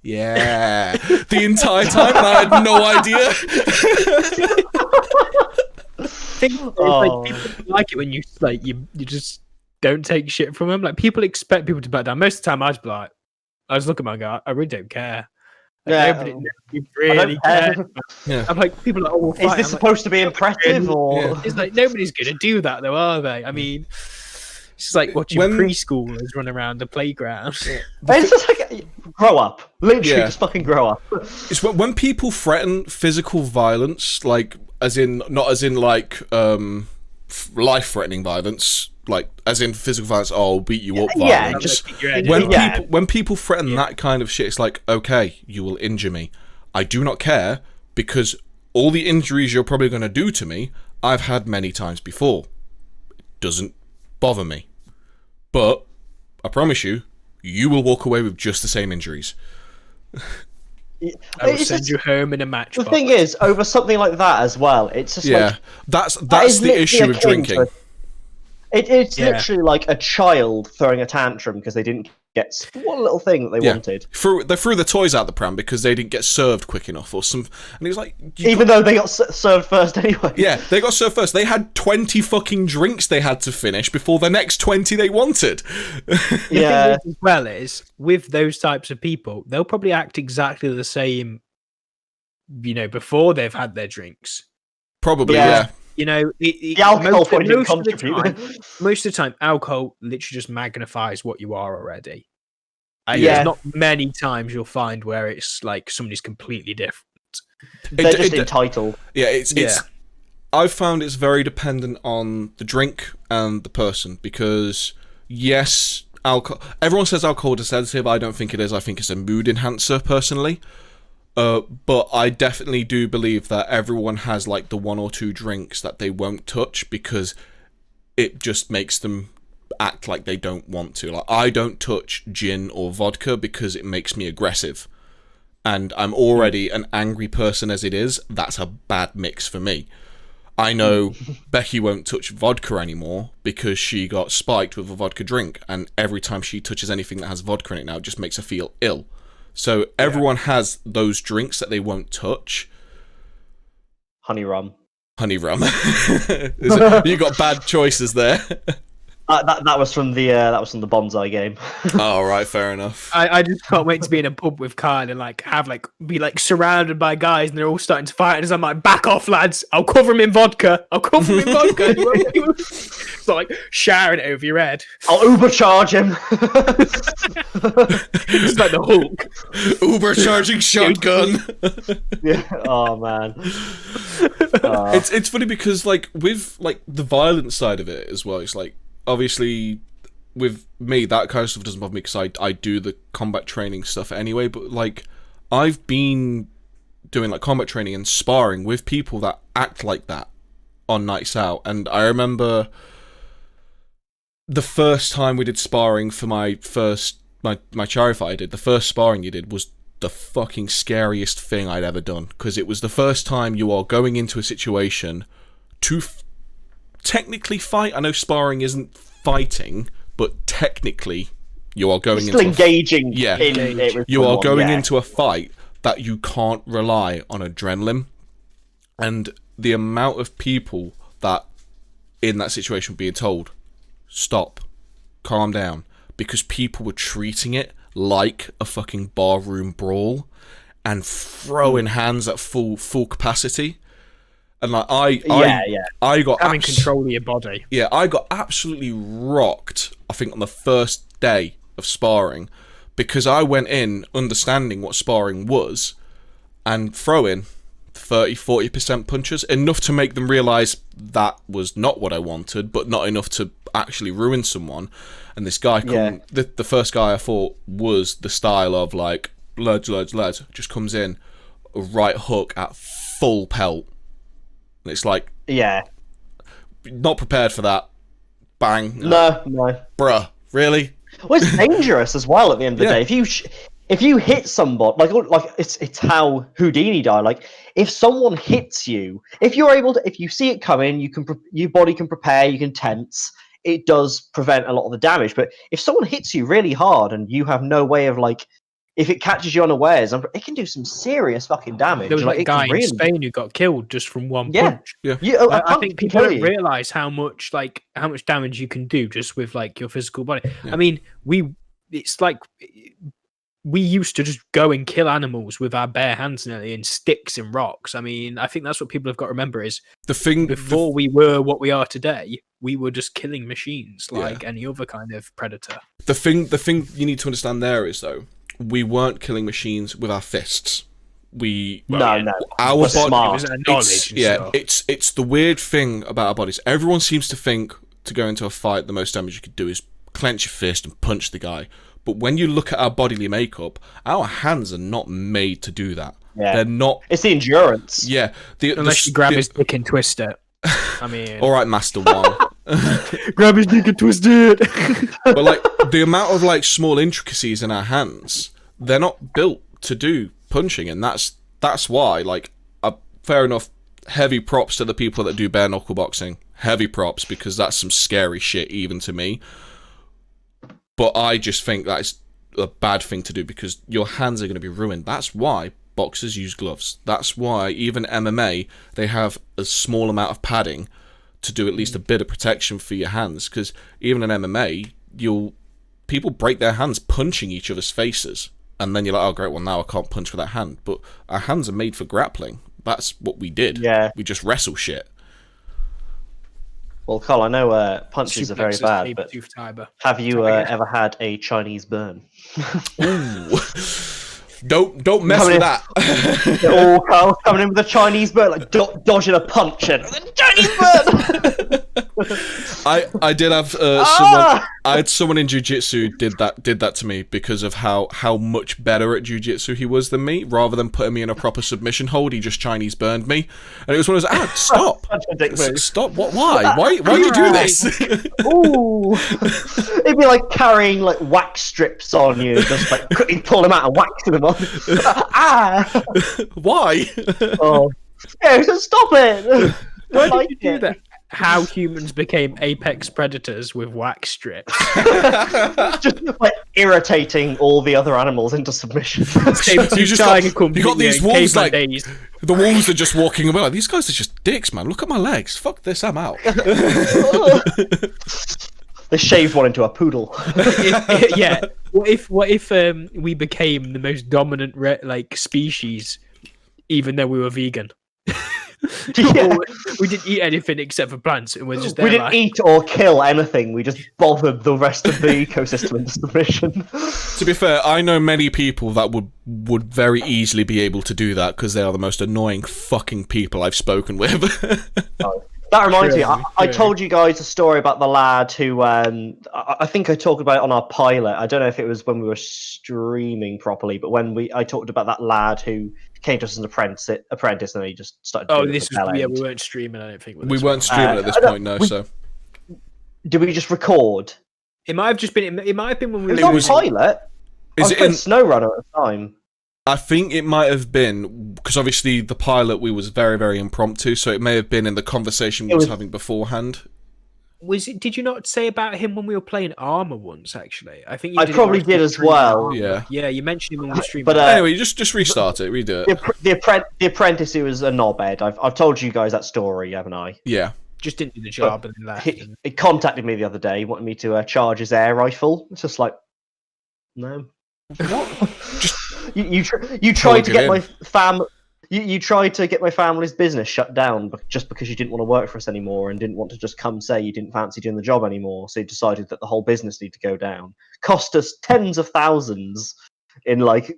the entire time, and I had no idea. Like, people like it when you like you just don't take shit from them. Like, people expect people to back down. Most of the time, I just look at my guy. I really don't care. Like, nobody really cares. Yeah. I'm like, people are like, oh, we'll fight. Is this supposed to be impressive, or it's like nobody's gonna do that, though, are they? I mean, it's just like watching preschoolers run around the playground. it's just like grow up. Literally, just fucking grow up. It's when people threaten physical violence, like not as in like life-threatening violence, like as in physical violence. Oh, I'll beat you up. Violence. When people threaten that kind of shit, it's like, okay, you will injure me. I do not care, because all the injuries you're probably going to do to me, I've had many times before. It doesn't bother me, but I promise you, you will walk away with just the same injuries. I will send you home in a matchbox. The thing is, over something like that as well, it's just like that's the issue with drinking. It's literally like a child throwing a tantrum because they didn't get one little thing that they wanted. They threw the toys out the pram because they didn't get served quick enough or something. And he was like, even though they got served first anyway. Yeah, they got served first. They had 20 fucking drinks they had to finish before the next 20 they wanted. Yeah. As well is, with those types of people, they'll probably act exactly the same, before they've had their drinks. Probably, yeah. The alcohol probably didn't contribute. Most of the time, alcohol literally just magnifies what you are already. There's not many times you'll find where it's like somebody's completely different. They're just entitled. Yeah, I've found it's very dependent on the drink and the person, because yes, alcohol. Everyone says alcohol is sedative. I don't think it is. I think it's a mood enhancer, personally. But I definitely do believe that everyone has like the 1 or 2 drinks that they won't touch because it just makes them act like they don't want to. Like, I don't touch gin or vodka because it makes me aggressive. And I'm already an angry person as it is. That's a bad mix for me. I know Becky won't touch vodka anymore because she got spiked with a vodka drink. And every time she touches anything that has vodka in it now, it just makes her feel ill. So everyone has those drinks that they won't touch. Honey rum. You got bad choices there. That was from the bonsai game. Oh, right, fair enough. I just can't wait to be in a pub with Kyle and like be like surrounded by guys and they're all starting to fight and I'm like, back off, lads! I'll cover him in vodka. It's like showering it over your head. I'll overcharge him. It's like the Hulk. Uber charging shotgun. Yeah. Oh man. It's funny because like with like the violent side of it as well. It's like obviously with me that kind of stuff doesn't bother me because I do the combat training stuff anyway. But like I've been doing like combat training and sparring with people that act like that on nights out, and I remember the first time we did sparring for my charity fight I did, the first sparring you did was the fucking scariest thing I'd ever done, because it was the first time you are going into a situation to technically fight. I know sparring isn't fighting, but technically you are going still into engaging. you are going into a fight that you can't rely on adrenaline, and the amount of people that in that situation being told stop, calm down, because people were treating it like a fucking barroom brawl and throwing hands at full capacity. And like I got having control of your body. Yeah, I got absolutely rocked, I think, on the first day of sparring, because I went in understanding what sparring was and throwing 30-40% punches, enough to make them realise that was not what I wanted, but not enough to actually ruin someone. And this guy, the first guy I thought was the style of like, lads, just comes in, a right hook at full pelt. And it's like, not prepared for that. Bang. No. Bruh, really? Well, it's dangerous as well at the end of the day. If you hit somebody, like it's how Houdini died. Like if someone hits you, if you see it coming, your body can prepare, you can tense. It does prevent a lot of the damage. But if someone hits you really hard and you have no way of like, if it catches you unawares, it can do some serious fucking damage. There was like a guy in Spain who got killed just from one punch. Yeah. I think people don't realize how much damage you can do just with like your physical body. Yeah. I mean, we used to just go and kill animals with our bare hands nearly and sticks and rocks. I mean, I think that's what people have got to remember is before we were what we are today, we were just killing machines like any other kind of predator. The thing you need to understand there is, though, we weren't killing machines with our fists. Our body, it's the weird thing about our bodies. Everyone seems to think to go into a fight, the most damage you could do is clench your fist and punch the guy. But when you look at our bodily makeup, our hands are not made to do that. Yeah. They're not. It's the endurance. Yeah. Unless you grab his dick and twist it. I mean, all right, Master One. Grab his dick and twist it. But like the amount of like small intricacies in our hands, they're not built to do punching, and that's why. Like, fair enough. Heavy props to the people that do bare knuckle boxing. Heavy props, because that's some scary shit even to me. But I just think that's a bad thing to do because your hands are going to be ruined. That's why boxers use gloves. That's why even MMA, they have a small amount of padding to do at least a bit of protection for your hands. Because even in MMA, people break their hands punching each other's faces. And then you're like, oh, great, well, now I can't punch with that hand. But our hands are made for grappling. That's what we did. Yeah. We just wrestle shit. Well, Carl, I know punches are very bad, but have you ever had a Chinese burn? Ooh. Don't mess with that. Oh, Carl coming in with a Chinese burn, like dodging a punch and Chinese burn. I did have someone. I had someone in jiu-jitsu did that to me because of how much better at jiu-jitsu he was than me. Rather than putting me in a proper submission hold, he just Chinese burned me, and it was one of those. Stop! Stop! What? Why did you do this? Ooh, it'd be like carrying like wax strips on you, just like quickly pull them out and waxing them on. Why? Oh, yeah, so stop it! Why did you do that? How humans became apex predators with wax strips. Just like irritating all the other animals into submission. You got these wolves like the wolves are just walking about. These guys are just dicks, man. Look at my legs. Fuck this, I'm out. They shaved one into a poodle. Yeah. What if we became the most dominant species, even though we were vegan? Yeah. We didn't eat anything except for plants, and we're just there. We didn't eat or kill anything. We just bothered the rest of the ecosystem into submission. To be fair, I know many people that would very easily be able to do that because they are the most annoying fucking people I've spoken with. That reminds me, I told you guys a story about the lad who, I think I talked about it on our pilot. I don't know if it was when we were streaming properly, but I talked about that lad who came to us as an apprentice and he just started doing we weren't streaming, I don't think. We weren't streaming at this point, no, so. Did we just record? It might have just been, it might have been when we were on pilot. Is it in SnowRunner at the time? I think it might have been, because obviously the pilot we was very, very impromptu, so it may have been in the conversation we was having beforehand. Did you not say about him when we were playing Armour once, actually? I think I probably did as well. Armor. Yeah, you mentioned him when we were streaming. But anyway, just restart it, redo it. The apprentice who was a knobhead. I've told you guys that story, haven't I? Yeah. Just didn't do the job and left. He contacted me the other day, wanted me to charge his air rifle. It's just like, no. What? You tried to get my You tried to get my family's business shut down just because you didn't want to work for us anymore and didn't want to just come say you didn't fancy doing the job anymore. So you decided that the whole business needed to go down. Cost us tens of thousands in like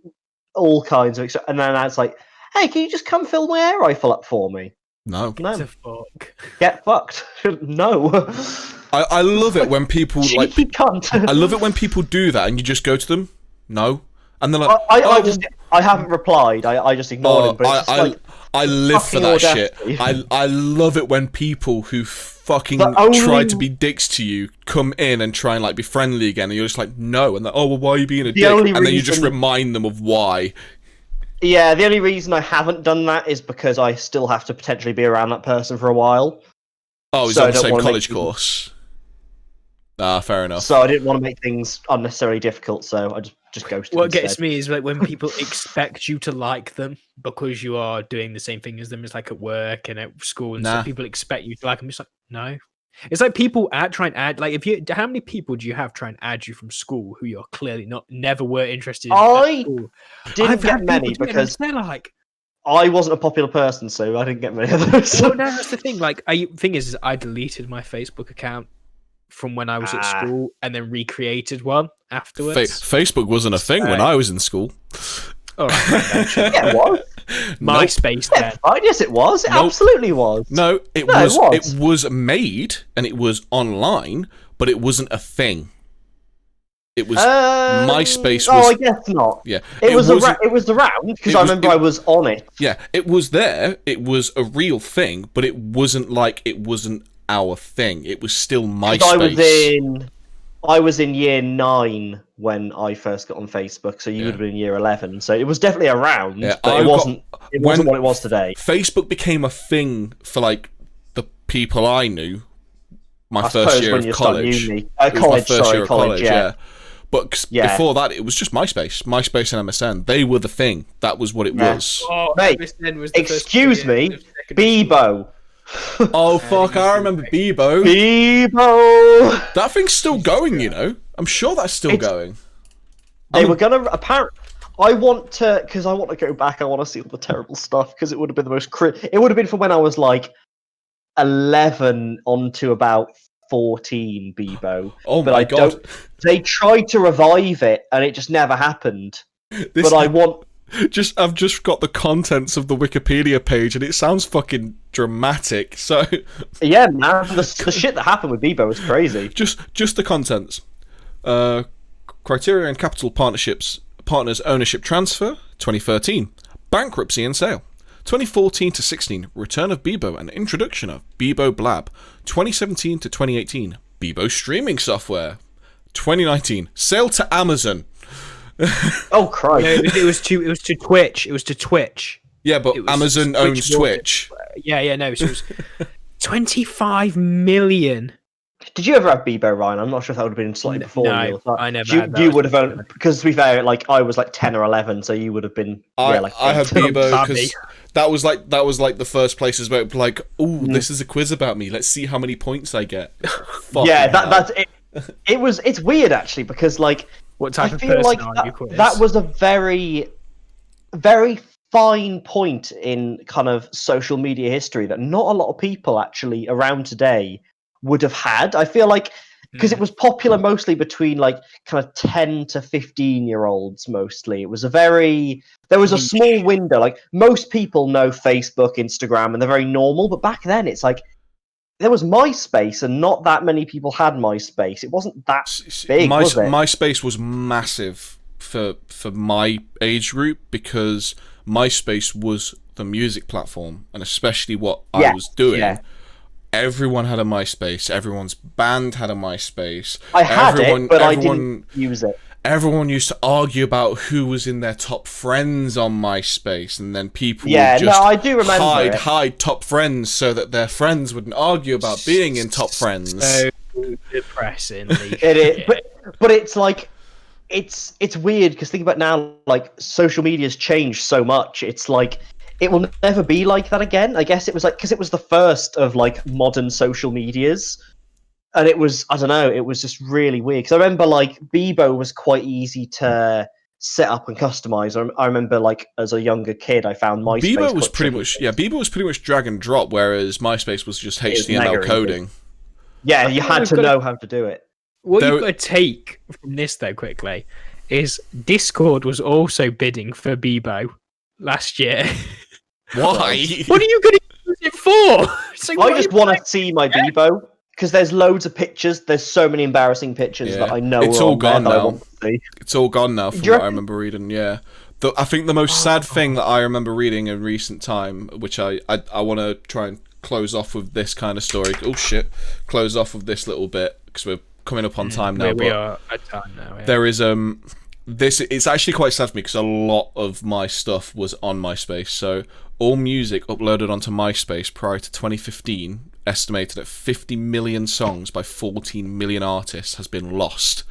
all kinds of extra. And then it's like, hey, can you just come fill my air rifle up for me? No. Get fucked. No. I love it when people like. Cunt. I love it when people do that and you just go to them. No. And they're like, I haven't replied. I just ignored him. But I live for that shit. I love it when people who fucking try to be dicks to you come in and try and like be friendly again, and you're just like, no, and they're, oh, well, why are you being a dick? And then you just remind them of why. Yeah, the only reason I haven't done that is because I still have to potentially be around that person for a while. Oh, he's on the same college course. Ah, fair enough. So I didn't want to make things unnecessarily difficult, so I just ghosted. What gets me is like when people expect you to like them because you are doing the same thing as them. It's like at work and at school, and so people expect you to like them. It's like, no. It's like people try and add. Like, how many people do you have try and add you from school who you're clearly never were interested in? I didn't get many because they're like, I wasn't a popular person, so I didn't get many of those. Well, no, that's the thing. Like, thing is I deleted my Facebook account from when I was at school and then recreated one afterwards. Facebook wasn't a thing when I was in school. All right, yeah, it was. MySpace then. Yes, it was. It absolutely was. No, it was made and it was online, but it wasn't a thing. It was MySpace. I guess not. Yeah, it was around because I remember I was on it. Yeah, it was there. It was a real thing, but it wasn't our thing. It was still MySpace. I was in year 9 when I first got on Facebook, so you would have been in year 11. So it was definitely around, but it wasn't what it was today. Facebook became a thing for like the people I knew. My first year of college. College, yeah. But before that, it was just MySpace and MSN. They were the thing. That was what it was. Oh, mate, excuse me, Bebo. Oh fuck! I remember Bebo. Bebo. That thing's still going, you know. I'm sure that's still going. They were gonna apparently. I want to go back. I want to see all the terrible stuff because it would have been the most. It would have been from when I was like 11 on to about 14. Bebo. Oh my god! They tried to revive it and it just never happened. I've just got the contents of the Wikipedia page and it sounds fucking dramatic. So yeah, man, the shit that happened with Bebo was crazy. Just the contents. Criteria and capital partners ownership transfer 2013. Bankruptcy and sale 2014 to 16. Return of Bebo and introduction of Bebo Blab 2017 to 2018. Bebo streaming software 2019. Sale to Amazon. Oh Christ! No, it was to Twitch. It was to Twitch. Yeah, but Amazon owns Twitch. Yeah, no. So it was 25 million. Did you ever have Bebo, Ryan? I'm not sure if that would have been slightly before you. I never had that. You would have owned, because to be fair, like I was like 10 or 11, so you would have been. I had Bebo because that was like the first places where it was like, oh, this is a quiz about me. Let's see how many points I get. Yeah, that's it. It's weird actually because like What I type of feel person like are you, Quiz? that was a very very fine point in kind of social media history that not a lot of people actually around today would have had. I feel like because it was popular mostly between like kind of 10 to 15-year-olds mostly. It was there was a Niche. small window. Like most people know Facebook, Instagram, and they're very normal, but back then it's like there was MySpace and not that many people had MySpace. It wasn't that big, was it? MySpace was massive for my age group because MySpace was the music platform, and especially what I was doing. Yeah. Everyone had a MySpace. Everyone's band had a MySpace. I had it, but I didn't use it. Everyone used to argue about who was in their top friends on MySpace, and then people Yeah, would just no, I do remember hide top friends so that their friends wouldn't argue about being in top friends. So depressing. It is, but it's like it's weird because think about now, like social media's changed so much. It's like it will never be like that again. I guess it was like because it was the first of like modern social medias. And it was, I don't know, it was just really weird. Because I remember, like, Bebo was quite easy to set up and customize. I remember, like, as a younger kid, I found MySpace. Bebo was pretty much, Bebo was pretty much drag and drop, whereas MySpace was just HTML coding. Yeah, you had to know how to do it. What you've got to take from this, though, quickly, is Discord was also bidding for Bebo last year. Why? What are you going to use it for? So I just want to see my Bebo. Because there's loads of pictures. There's so many embarrassing pictures that I know it's all gone now. It's all gone now from what I remember reading. Yeah, I think the most sad thing that I remember reading in recent time, which I want to try and close off with this kind of story. Oh shit! Close off with this little bit because we're coming up on time now. We are at time now. Yeah. There is this. It's actually quite sad for me because a lot of my stuff was on MySpace. So all music uploaded onto MySpace prior to 2015. Estimated at 50 million songs by 14 million artists has been lost.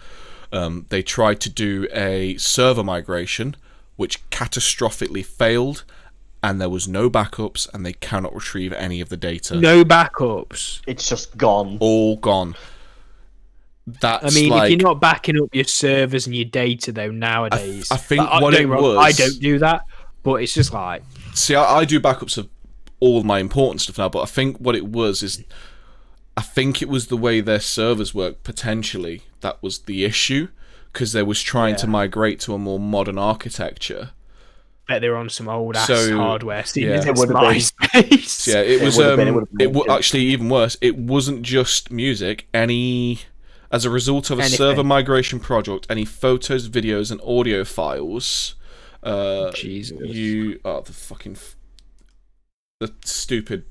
They tried to do a server migration, which catastrophically failed, and there was no backups, and they cannot retrieve any of the data. No backups. It's just gone. All gone. That's if you're not backing up your servers and your data, though, nowadays... I think what it was... I don't do that, but it's just like... See, I do backups of all my important stuff now, but I think what it was is I think it was the way their servers work potentially that was the issue because they was trying to migrate to a more modern architecture. Bet they were on some old ass hardware. It would have MySpace. Yeah, it was actually even worse. It wasn't just music. As a result of a server migration project, any photos, videos, and audio files. Jesus. The stupid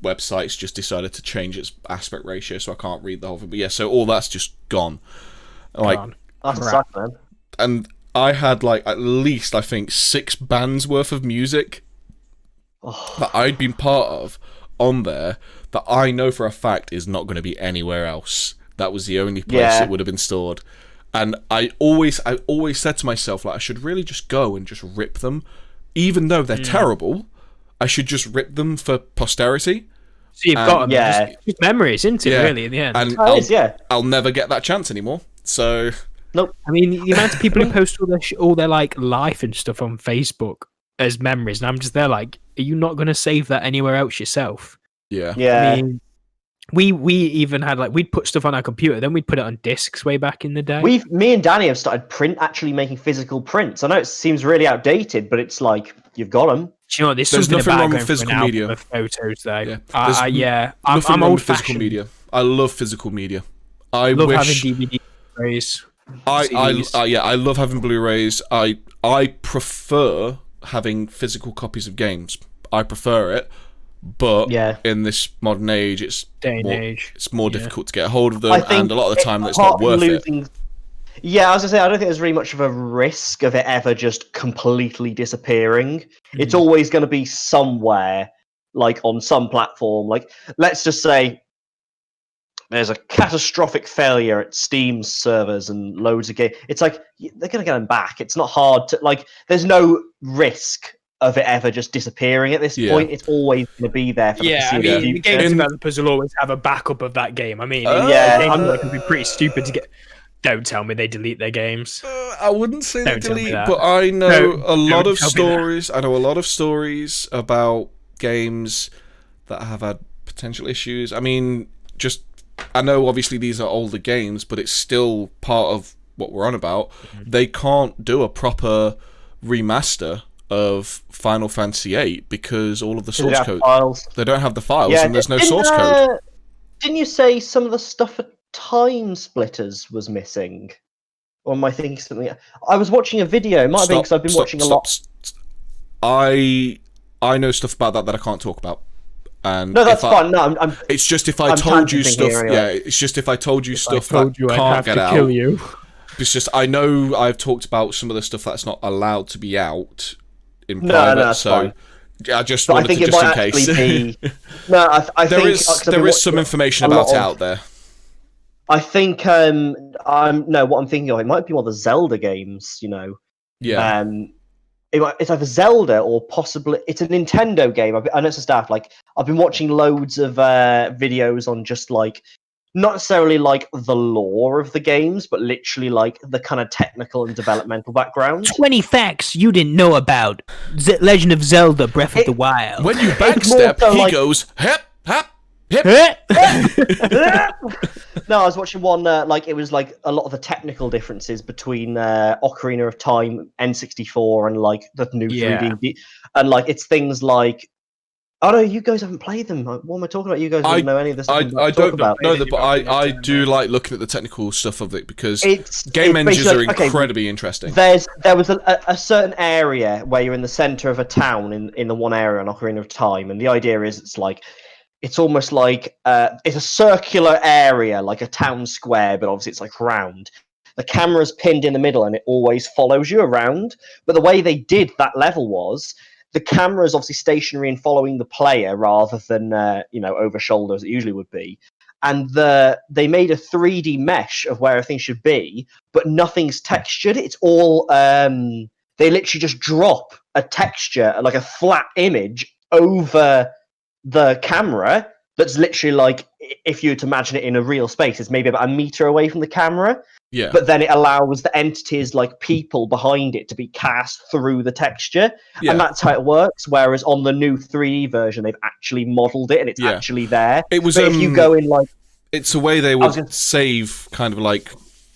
websites just decided to change its aspect ratio, so I can't read the whole thing. But yeah, so all that's just gone. That's a suck, man. And I had like at least I think 6 bands worth of music that I'd been part of on there that I know for a fact is not going to be anywhere else. That was the only place it would have been stored. And I always said to myself like I should really just go and just rip them, even though they're terrible. I should just rip them for posterity. So you've got them. Just memories, isn't it, really, in the end? And I'll never get that chance anymore. So... Nope. I mean, the amount of people who post all their like life and stuff on Facebook as memories, and I'm just there like, are you not going to save that anywhere else yourself? Yeah. Yeah. I mean, we even had like, we'd put stuff on our computer, then we'd put it on discs way back in the day. Me and Danny have started actually making physical prints. I know it seems really outdated, but it's like, you've got them. Do you know what? There's nothing wrong with physical media. Of photos, though. Yeah. I'm old fashioned. Physical media. I love physical media. I love having DVD Blu-rays. I love having Blu-rays. I prefer having physical copies of games. I prefer it, but in this modern age, it's more difficult to get a hold of them, and a lot of the time, it's not worth it. Yeah, I was gonna say I don't think there's really much of a risk of it ever just completely disappearing. It's always going to be somewhere, like on some platform. Like, let's just say there's a catastrophic failure at Steam's servers and loads of games. It's like they're going to get them back. It's not hard to like. There's no risk of it ever just disappearing at this point. It's always going to be there for the foreseeable the game developers will always have a backup of that game. I mean, it would be pretty stupid to get. Don't tell me they delete their games. I wouldn't say they delete, but I know a lot of stories. I know a lot of stories about games that have had potential issues. I mean, I know obviously these are older games, but it's still part of what we're on about. They can't do a proper remaster of Final Fantasy VIII because all of the source code, they don't have the files, and there's no source code. Didn't you say some of the stuff at Time Splitters was missing? Or am I thinking something? I was watching a video. It might have been because I've been watching a lot. I know stuff about that I can't talk about. And no, that's fine. No, it's just if I told you stuff. Anyway. Yeah, it's just if I told you stuff that can't get out. Kill you. It's just I know I've talked about some of the stuff that's not allowed to be out in private. No, so fine. I just wanted to, just in case. I think there is some information about it out there. I think what I'm thinking of, it might be one of the Zelda games. Yeah. It's either Zelda or possibly it's a Nintendo game. I know it's a staff. Like I've been watching loads of videos on just like not necessarily like the lore of the games, but literally like the kind of technical and developmental background. 20 facts you didn't know about Legend of Zelda: Breath of the Wild. When you backstep, he goes hep hep. Hip. No, I was watching one. It was like a lot of the technical differences between Ocarina of Time, N64, and like the new 3D, and like it's things like. Oh no, you guys haven't played them. What am I talking about? You guys don't know any of this. I don't know that, but I do like looking at the technical stuff of it because game engines are incredibly interesting. There was a certain area where you're in the center of a town in the one area on Ocarina of Time, and the idea is it's almost like it's a circular area, like a town square, but obviously it's like round. The camera's pinned in the middle, and it always follows you around. But the way they did that level was the camera is obviously stationary and following the player rather than over shoulder as it usually would be. And they made a 3D mesh of where everything should be, but nothing's textured. It's all they literally just drop a texture, like a flat image, over the camera that's literally like, if you were to imagine it in a real space, it's maybe about a meter away from the camera. Yeah. But then it allows the entities like people behind it to be cast through the texture. Yeah. And that's how it works. Whereas on the new 3D version, they've actually modeled it and it's actually there. It was, if you go in like... It's a way they would save kind of like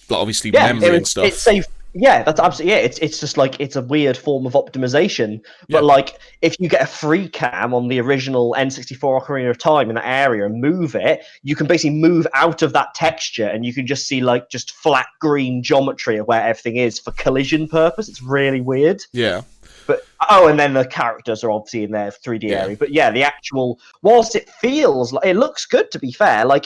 obviously memory and stuff. It's safe. Yeah, that's absolutely it's just like it's a weird form of optimization. But like if you get a free cam on the original N64 Ocarina of Time in that area and move it, you can basically move out of that texture and you can just see like just flat green geometry of where everything is for collision purpose. It's really weird. Yeah. But and then the characters are obviously in their 3D area. But yeah, the actual whilst it feels like it looks good, to be fair, like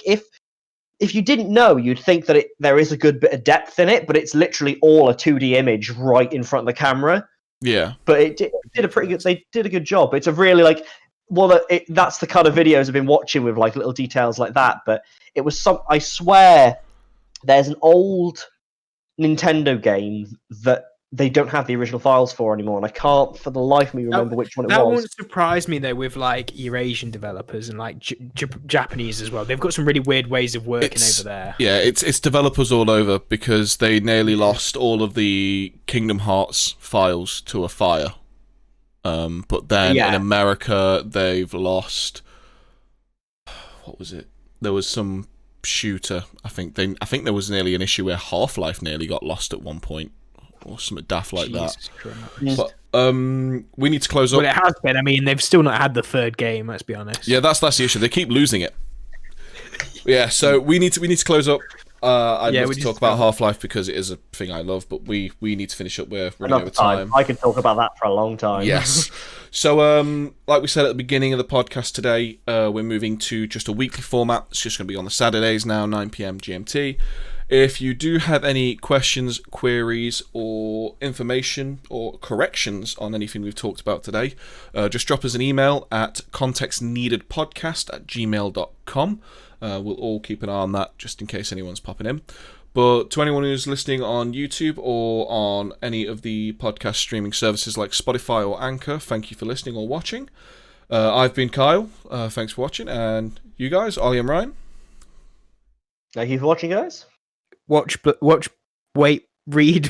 if you didn't know, you'd think that there is a good bit of depth in it, but it's literally all a 2D image right in front of the camera. Yeah. But it did a pretty good. They did a good job. It's a really like that's the kind of videos I've been watching with like little details like that. But it was I swear, there's an old Nintendo game that they don't have the original files for anymore, and I can't for the life of me remember which one it was. That won't surprise me though, with like Eurasian developers and like Japanese as well. They've got some really weird ways of working over there. Yeah, it's developers all over because they nearly lost all of the Kingdom Hearts files to a fire. But then in America they've lost. What was it? There was some shooter. I think there was nearly an issue where Half-Life nearly got lost at one point. Or something daft like that. But we need to close up. Well, it has been. I mean, they've still not had the third game. Let's be honest. Yeah, that's the issue. They keep losing it. Yeah, so we need to close up. I'd love to talk about Half-Life because it is a thing I love, but we need to finish up. We're running over time. I could talk about that for a long time. Yes. So, like we said at the beginning of the podcast today, we're moving to just a weekly format. It's just going to be on the Saturdays now, 9 p.m. GMT. If you do have any questions, queries, or information or corrections on anything we've talked about today, just drop us an email at contextneededpodcast@gmail.com. We'll all keep an eye on that just in case anyone's popping in. But to anyone who's listening on YouTube or on any of the podcast streaming services like Spotify or Anchor, thank you for listening or watching. I've been Kyle. Thanks for watching. And you guys, Ollie and Ryan. Thank you for watching, guys. Read Berserk.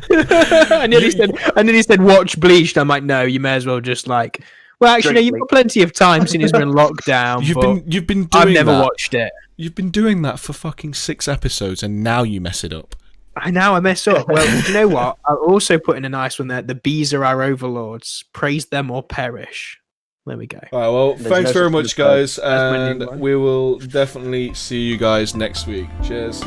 I nearly said watch Bleached. I'm like, no, you may as well just like. Well, actually, no, you've got plenty of time since we're in lockdown. You've been doing I've never that. watched it. You've been doing that for fucking 6 episodes, and now you mess it up. I mess up. Well, you know what? I'll also put in a nice one there. The bees are our overlords. Praise them or perish. There we go. All right, well, There's thanks no very such much, thing as guys, my new and one. we will definitely see you guys next week. Cheers.